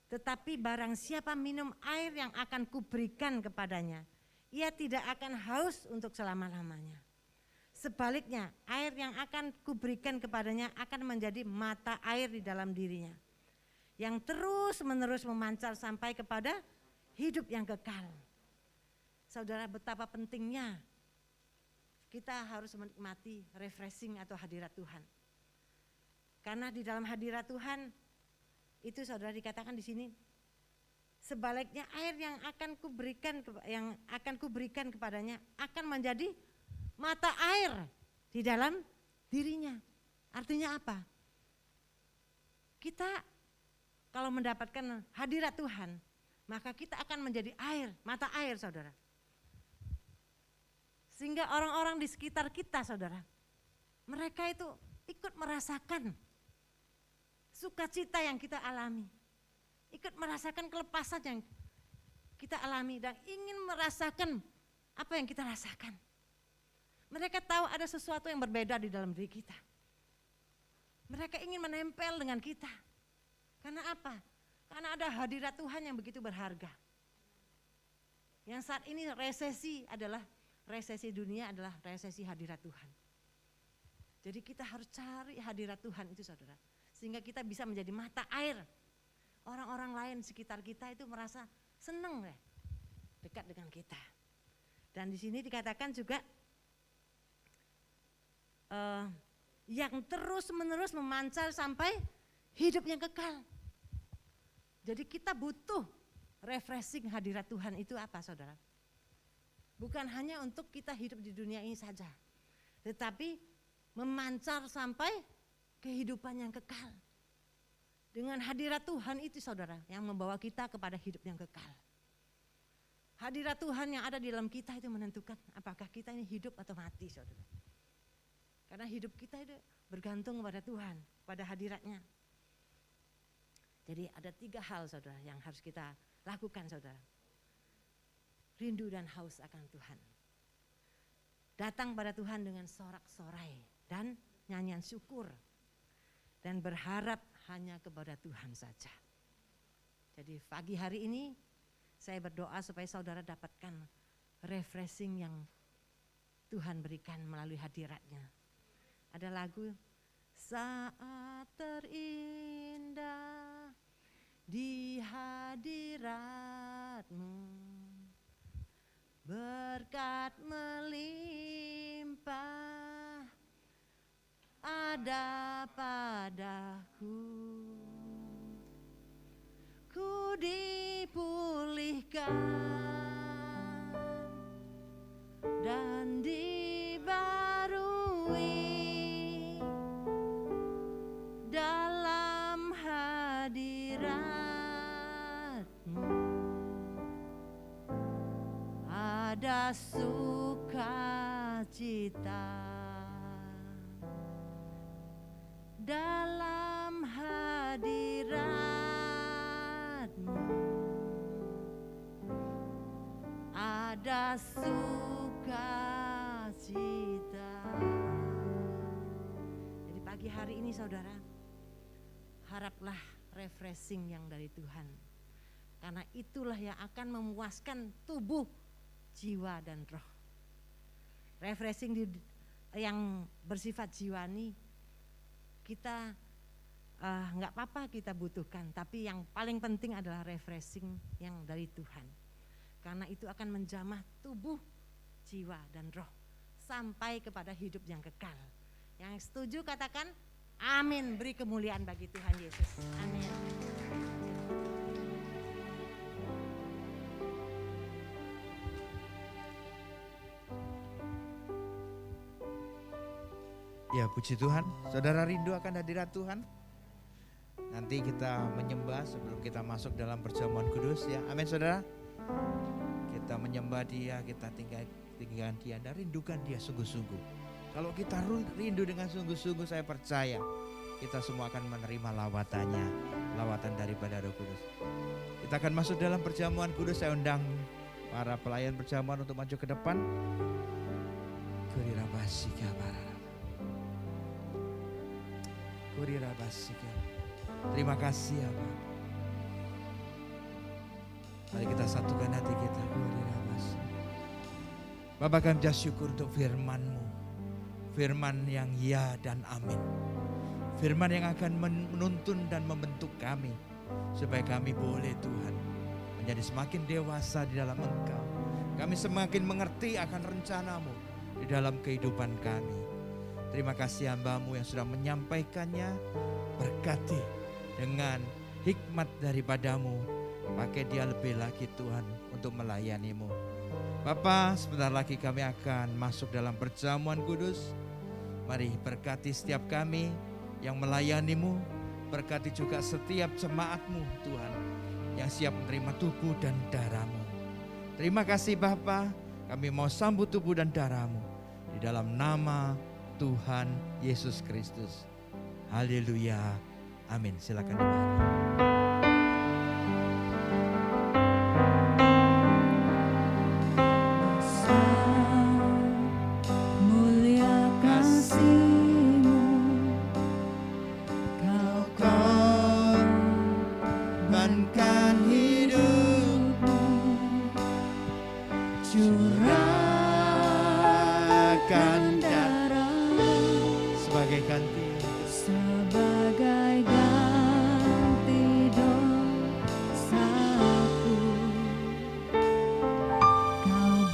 tetapi barang siapa minum air yang akan kuberikan kepadanya, ia tidak akan haus untuk selama-lamanya. Sebaliknya, air yang akan kuberikan kepadanya akan menjadi mata air di dalam dirinya, yang terus-menerus memancar sampai kepada hidup yang kekal. Saudara, betapa pentingnya kita harus menikmati refreshing atau hadirat Tuhan. Karena di dalam hadirat Tuhan itu saudara dikatakan di sini, sebaliknya air yang akan kuberikan kepadanya akan menjadi mata air di dalam dirinya. Artinya apa? Kita kalau mendapatkan hadirat Tuhan, maka kita akan menjadi air, mata air saudara. Sehingga orang-orang di sekitar kita saudara, mereka itu ikut merasakan sukacita yang kita alami, ikut merasakan kelepasan yang kita alami dan ingin merasakan apa yang kita rasakan. Mereka tahu ada sesuatu yang berbeda di dalam diri kita. Mereka ingin menempel dengan kita. Karena apa? Karena ada hadirat Tuhan yang begitu berharga. Yang saat ini resesi dunia adalah resesi hadirat Tuhan. Jadi kita harus cari hadirat Tuhan itu saudara. Sehingga kita bisa menjadi mata air. Orang-orang lain sekitar kita itu merasa senang dekat dengan kita. Dan di sini dikatakan juga yang terus-menerus memancar sampai hidup yang kekal. Jadi kita butuh refreshing hadirat Tuhan itu apa saudara? Bukan hanya untuk kita hidup di dunia ini saja, tetapi memancar sampai kehidupan yang kekal. Dengan hadirat Tuhan itu saudara yang membawa kita kepada hidup yang kekal. Hadirat Tuhan yang ada di dalam kita itu menentukan apakah kita ini hidup atau mati saudara. Karena hidup kita itu bergantung kepada Tuhan, pada hadiratnya. Jadi ada 3 hal saudara yang harus kita lakukan saudara. Rindu dan haus akan Tuhan. Datang pada Tuhan dengan sorak-sorai dan nyanyian syukur. Dan berharap hanya kepada Tuhan saja. Jadi pagi hari ini saya berdoa supaya saudara dapatkan refreshing yang Tuhan berikan melalui hadiratnya. Ada lagu saat terindah di hadirat-Mu, berkat melimpah ada padaku, ku dipulihkan dan dibarui dalam hadirat-Mu. Ada sukacita dalam hadirat-Mu. Ada sukacita. Jadi pagi hari ini saudara, haraplah refreshing yang dari Tuhan. Karena itulah yang akan memuaskan tubuh, jiwa dan roh. Refreshing yang bersifat jiwani kita nggak apa-apa kita butuhkan, tapi yang paling penting adalah refreshing yang dari Tuhan. Karena itu akan menjamah tubuh, jiwa dan roh sampai kepada hidup yang kekal. Yang setuju katakan amin, beri kemuliaan bagi Tuhan Yesus. Amin. Ya puji Tuhan, saudara rindu akan hadirat Tuhan? Nanti kita menyembah sebelum kita masuk dalam perjamuan kudus ya, amin saudara. Kita menyembah Dia, kita tinggalkan Dia dan rindukan Dia sungguh-sungguh. Kalau kita rindu dengan sungguh-sungguh, saya percaya kita semua akan menerima lawatannya, lawatan daripada Roh Kudus. Kita akan masuk dalam perjamuan kudus, saya undang para pelayan perjamuan untuk maju ke depan. Kurirabasika barara. Kurirabasika. Terima kasih ya Pak. Mari kita satukan hati kita. Bapak kami syukur untuk firman-Mu. Firman yang ya dan amin. Firman yang akan menuntun dan membentuk kami. Supaya kami boleh Tuhan menjadi semakin dewasa di dalam Engkau. Kami semakin mengerti akan rencana-Mu di dalam kehidupan kami. Terima kasih hamba-Mu yang sudah menyampaikannya. Berkati dengan hikmat daripada-Mu. Pakai dia lebih lagi Tuhan untuk melayani-Mu. Bapa, sebentar lagi kami akan masuk dalam perjamuan kudus. Mari berkati setiap kami yang melayani-Mu. Berkati juga setiap jemaat-Mu Tuhan yang siap menerima tubuh dan darah-Mu. Terima kasih Bapa, kami mau sambut tubuh dan darah-Mu di dalam nama Tuhan Yesus Kristus. Haleluya. Amin. Silakan dibawa. Kau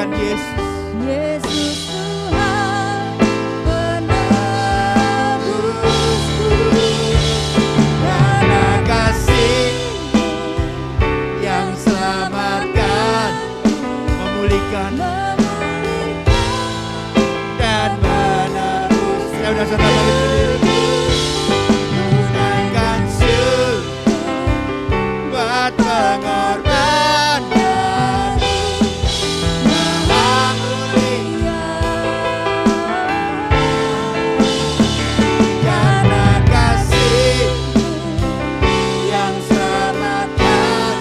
Katakan Yesus. Yesus Tuhan penebusku, Karena kasih yang selamatkan, memulihkan dan menebus. Ya udah saudara balik berdiri. Tunaikan buat pengorbanan, Maha mulia. Karena kasih yang selamatkan,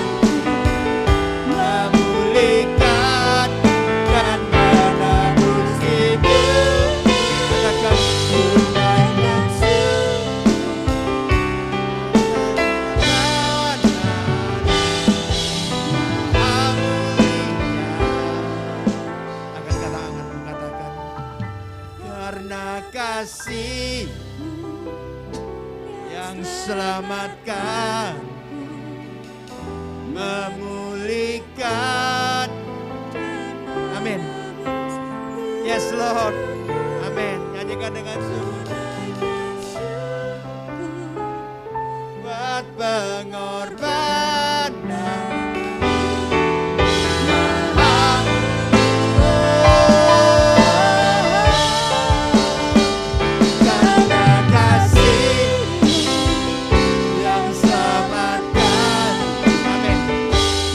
memulihkan dan menebus hidup. Katakan tunaikan angkat kata angkat mengatakan karena kasih yang selamatkan, memulihkan. Amin. Yes Lord. Amin. Nyanyikan dengan sungguh. Buat pengorbanan, Maha karena kasih yang selamatkan, amin,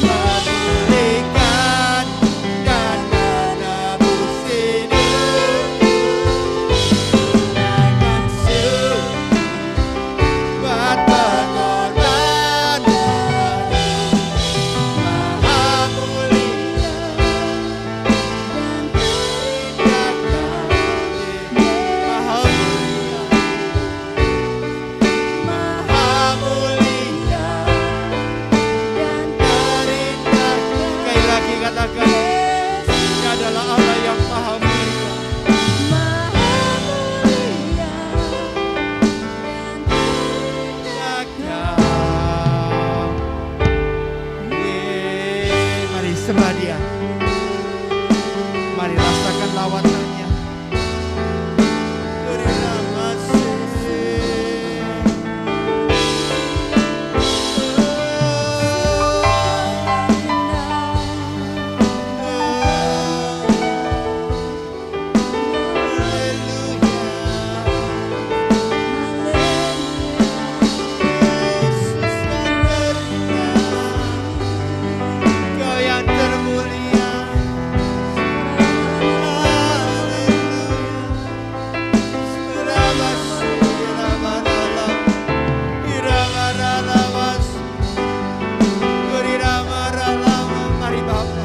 memulihkan dan menebus hidup. Tunaikan buat pengorbanan, Maha mulia dan terindah kasih. Maha mulia, Maha mulia dan terindah. Sekali lagi katakan, Dia adalah Allah yang Maha mulia. Mari sembah Dia. Mari rasakan lawatannya. Berilah kasih. Kau yang termulia. Mari Bapa,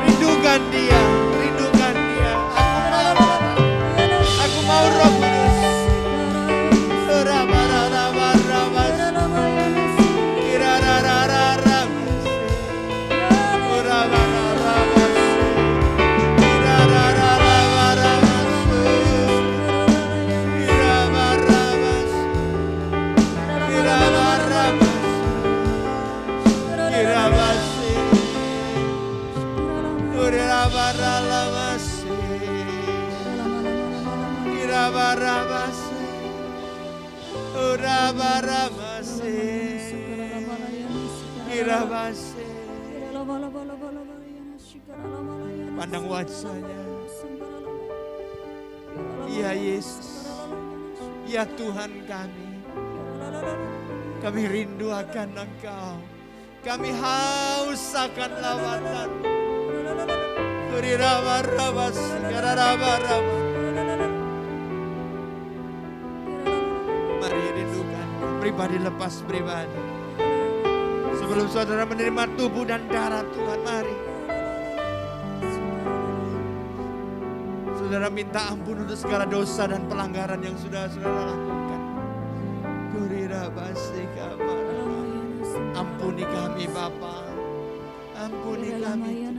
rindukan Dia, rindukan Dia. Aku mau Roh Kudus. Pandang wajahnya. Ya Yesus, ya Tuhan kami rindu akan Engkau. Kami haus akan lawatan. Mari rindukan pribadi lepas pribadi. Sebelum saudara menerima tubuh dan darah Tuhan, mari saudara minta ampun untuk segala dosa dan pelanggaran yang sudah saudara lakukan. Ampuni kami Bapa, ampuni kami.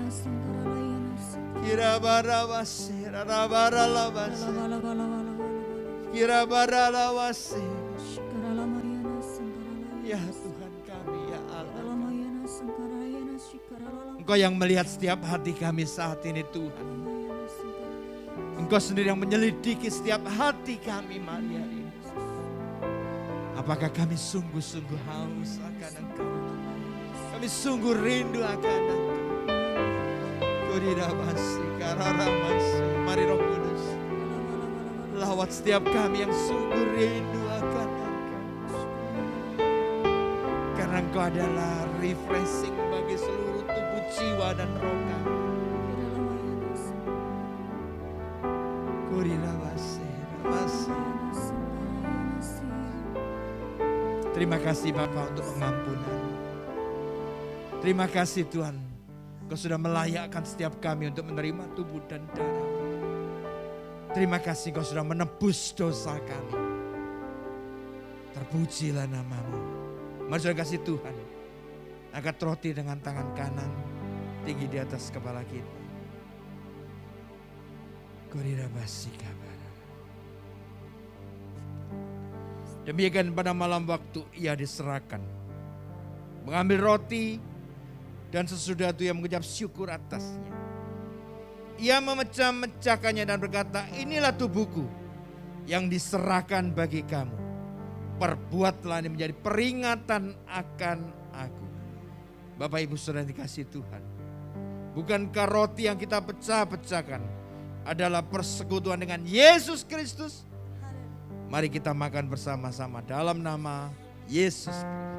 Kira barawasi, rabaralawasi, kira baralawasi. Ya Tuhan kami, ya Allah. Engkau yang melihat setiap hati kami saat ini Tuhan. Engkau sendiri yang menyelidiki setiap hati kami malam hari ini. Apakah kami sungguh-sungguh haus akan Engkau? Kami sungguh rindu akan Engkau. Mari Roh Kudus, lawat setiap kami yang sungguh rindu akan Engkau. Karena Engkau adalah refreshing bagi seluruh tubuh, jiwa dan roh kami. Terima kasih Bapa untuk pengampunan. Terima kasih Tuhan, Kau sudah melayakkan setiap kami untuk menerima tubuh dan darah. Terima kasih Kau sudah menebus dosa kami. Terpujilah nama-Mu. Mari saudara kasih Tuhan, angkat roti dengan tangan kanan tinggi di atas kepala kita. Demikian pada malam waktu ia diserahkan, mengambil roti dan sesudah itu ia mengucap syukur atasnya. Ia memecah-mecahkannya dan berkata, inilah tubuhku yang diserahkan bagi kamu. Perbuatlah ini menjadi peringatan akan aku. Bapak Ibu Saudara dikasih Tuhan, bukankah roti yang kita pecah-pecahkan adalah persekutuan dengan Yesus Kristus? Mari kita makan bersama-sama dalam nama Yesus Kristus.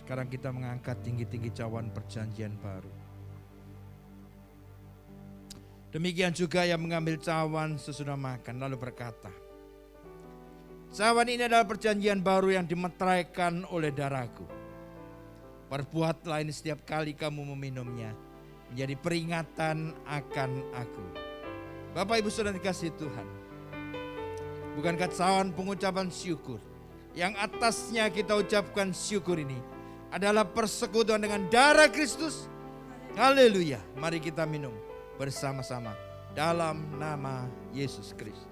Sekarang kita mengangkat tinggi-tinggi cawan perjanjian baru. Demikian juga yang mengambil cawan sesudah makan lalu berkata, cawan ini adalah perjanjian baru yang dimeteraikan oleh darahku. Perbuatlah ini setiap kali kamu meminumnya menjadi peringatan akan aku. Bapak Ibu Saudara dikasih Tuhan, bukankah cawan pengucapan syukur yang atasnya kita ucapkan syukur ini adalah persekutuan dengan darah Kristus? Haleluya. Mari kita minum bersama-sama dalam nama Yesus Kristus.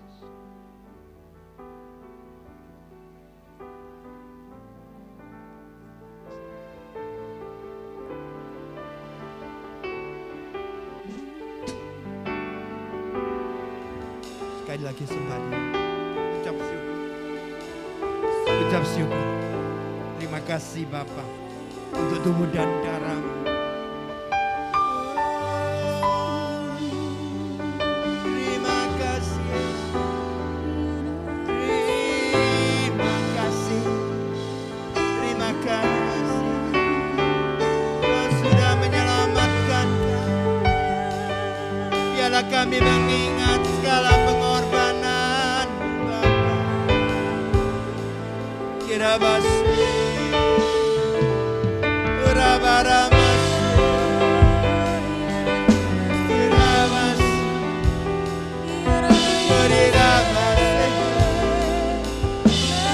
Sekali lagi sembah, ucap syukur. Ucap syukur. Terima kasih Bapa untuk tubuh dan darah-Mu. Terima kasih. Terima kasih. Terima kasih. Kau sudah menyelamatkan kami. Biarlah kami mengingat segala pengorbanan Bapa. Kirabasi.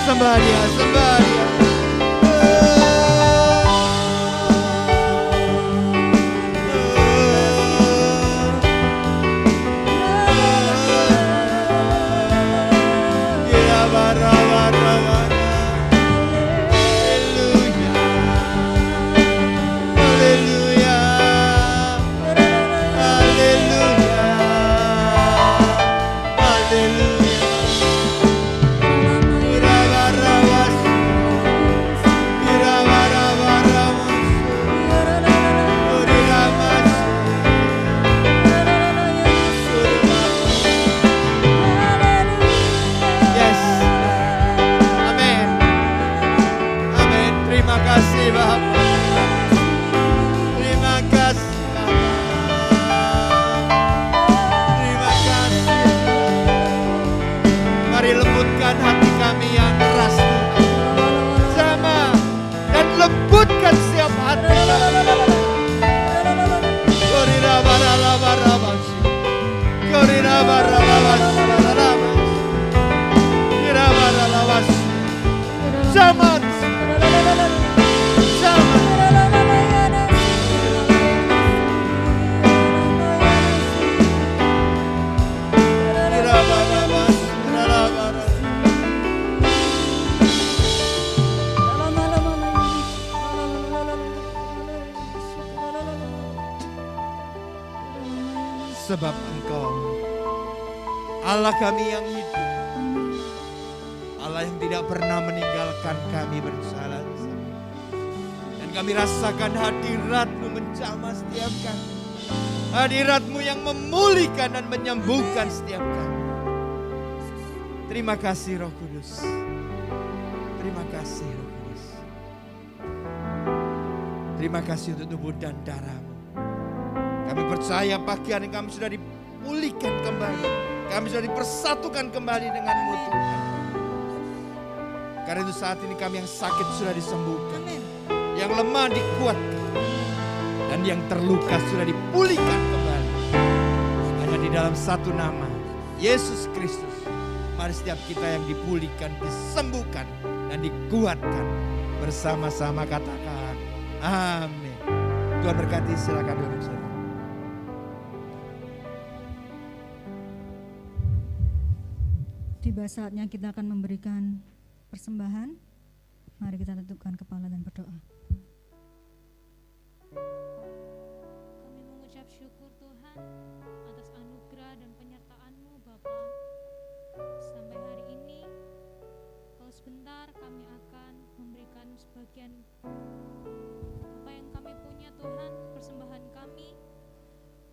Sembah Dia, sembah Dia. sebab Engkau Allah kami yang hidup, Allah yang tidak pernah meninggalkan kami bersalah. Dan kami rasakan hadirat-Mu menjamah setiap kami, hadirat-Mu yang memulihkan dan menyembuhkan setiap kami. Terima kasih Roh Kudus, terima kasih Roh Kudus. Terima kasih untuk tubuh dan darah-Mu. Kami percaya pagi hari kami sudah dipulihkan kembali, kami sudah dipersatukan kembali dengan-Mu Tuhan. Karena itu saat ini kami yang sakit sudah disembuhkan, yang lemah dikuatkan, dan yang terluka sudah dipulihkan kembali. Hanya di dalam satu nama, Yesus Kristus, mari setiap kita yang dipulihkan, disembuhkan, dan dikuatkan. Bersama-sama katakan, amin. Tuhan berkati, silakan duduk saudara. Tiba saatnya kita akan memberikan persembahan. Mari kita tundukkan kepala dan berdoa. Kami mengucap syukur Tuhan atas anugerah dan penyertaan-Mu Bapa. Sampai hari ini, kalau sebentar kami akan memberikan sebagian apa yang kami punya Tuhan, persembahan kami.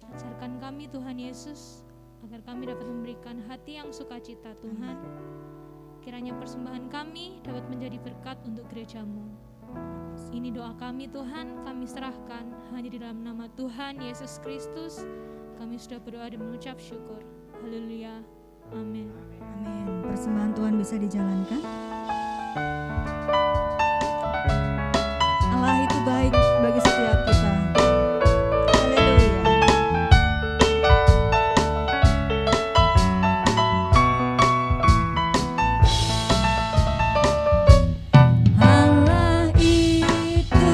Ajarkan kami Tuhan Yesus, agar kami dapat memberikan hati yang sukacita Tuhan. Kiranya persembahan kami dapat menjadi berkat untuk gereja-Mu. Ini doa kami Tuhan, kami serahkan hanya di dalam nama Tuhan Yesus Kristus. Kami sudah berdoa dan mengucap syukur. Haleluya. Amin. Amin. Persembahan Tuhan bisa dijalankan. Allah itu baik bagi setiap kita. Haleluya. Allah itu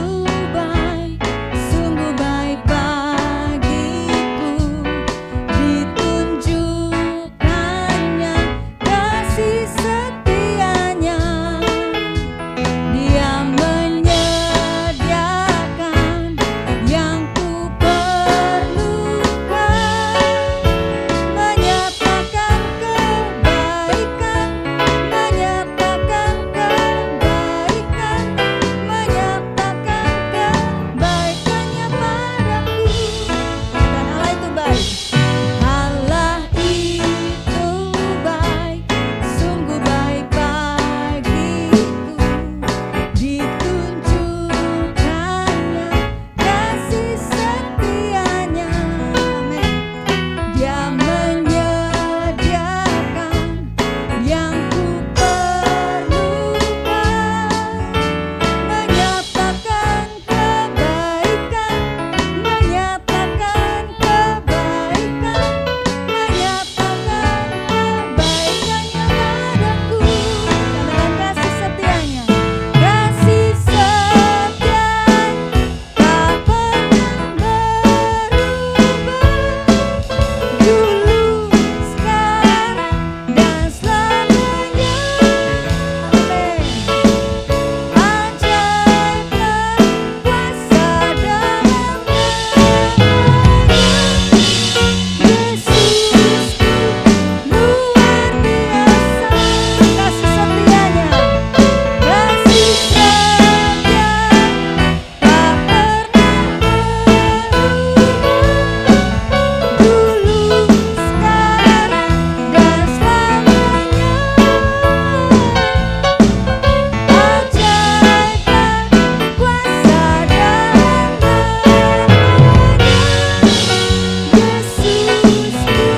baik, sungguh baik bagiku. Ditunjukkannya kasih setianya. Dia menyediakan yang ku perlukan, menyatakan kebaikan, menyatakan kebaikan, menyatakan kebaikannya padaku. Dan Allah itu baik. Allah itu baik, sungguh baik bagiku. Ditunjukkannya kasih setianya. Amin. Dia menyediakan yang ku perlukan, menyatakan kebaikan, menyatakan kebaikan, menyatakan kebaikannya padaku. Katakan kasih setianya, kasih setianya tak pernah berubah, dulu, sekarang, dan selamanya. Amin. Ajaib dan kuasa dalam namanya. Yesusku luar biasa, kasih setianya, kasih setianya tak pernah berubah, dulu, sekarang, dan selamanya. Ajaib dan kuasa dalam namanya. Yesusku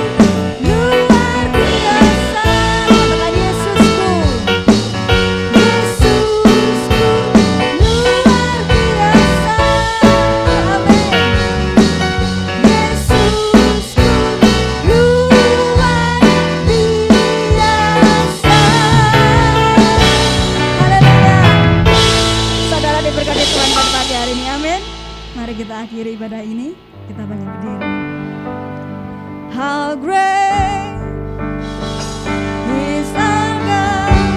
luar biasa, katakan Yesusku. Yesusku luar biasa. Amin. Yesusku luar biasa. Haleluya. Saudara diberkati Tuhan pada pagi hari ini. Amin. Mari kita akhiri ibadah ini. Kita banyak berdiri. How great is our God.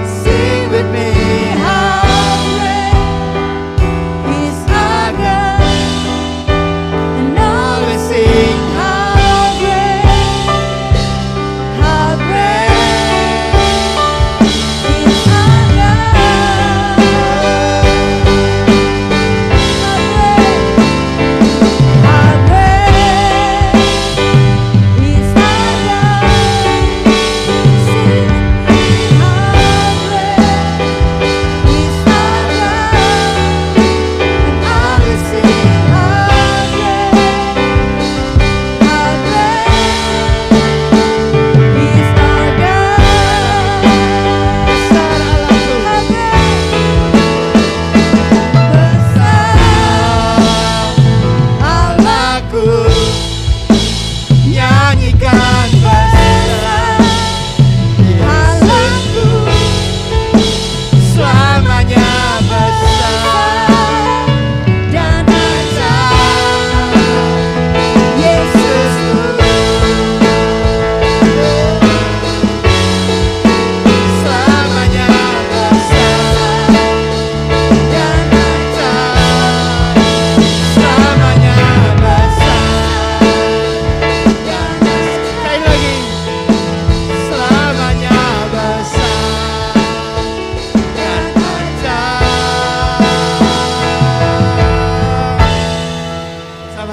Sing with me. How great is our God. And always sing.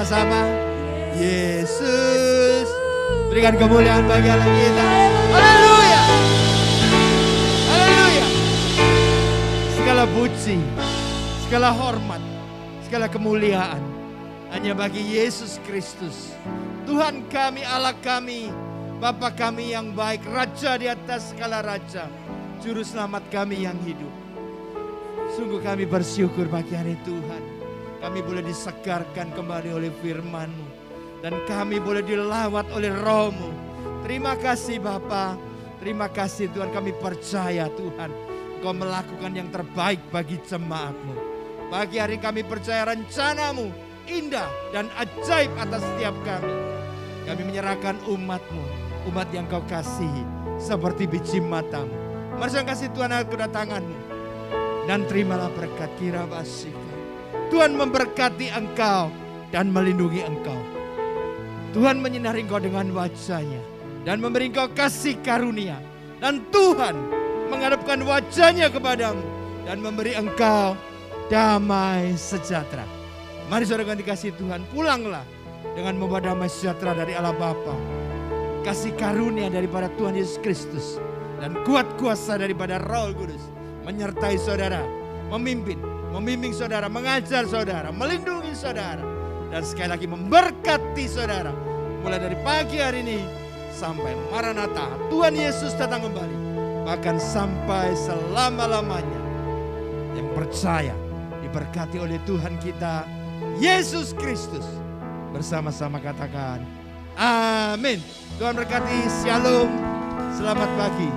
bersama-sama. Yesus, berikan kemuliaan bagi Allah kita. Haleluya. Haleluya. Segala puji, segala hormat, segala kemuliaan hanya bagi Yesus Kristus. Tuhan kami, Allah kami, Bapa kami yang baik, Raja di atas segala raja, Juru Selamat kami yang hidup. Sungguh kami bersyukur bagi hari Tuhan. Kami boleh disegarkan kembali oleh firman-Mu. Dan kami boleh dilawat oleh Roh-Mu. Terima kasih Bapa. Terima kasih Tuhan, kami percaya Tuhan. Engkau melakukan yang terbaik bagi jemaat-Mu. Pagi hari kami percaya rencana-Mu indah dan ajaib atas setiap kami. Kami menyerahkan umat-Mu, umat yang Kau kasihi, seperti biji mata-Mu. Mari saya kasih Tuhan kedatangan-Mu. Dan terimalah berkat kirabasika. Tuhan memberkati engkau dan melindungi engkau. Tuhan menyinari engkau dengan wajah-Nya dan memberi engkau kasih karunia. Dan Tuhan menghadapkan wajah-Nya kepadamu dan memberi engkau damai sejahtera. Mari saudara dikasih Tuhan, pulanglah dengan membawa damai sejahtera dari Allah Bapa, kasih karunia daripada Tuhan Yesus Kristus, dan kuat kuasa daripada Roh Kudus menyertai saudara, membimbing saudara, mengajar saudara, melindungi saudara, dan sekali lagi memberkati saudara mulai dari pagi hari ini sampai Maranatha, Tuhan Yesus datang kembali, bahkan sampai selama-lamanya. Yang percaya diberkati oleh Tuhan kita Yesus Kristus. Bersama-sama katakan amin. Tuhan berkati, shalom, selamat pagi.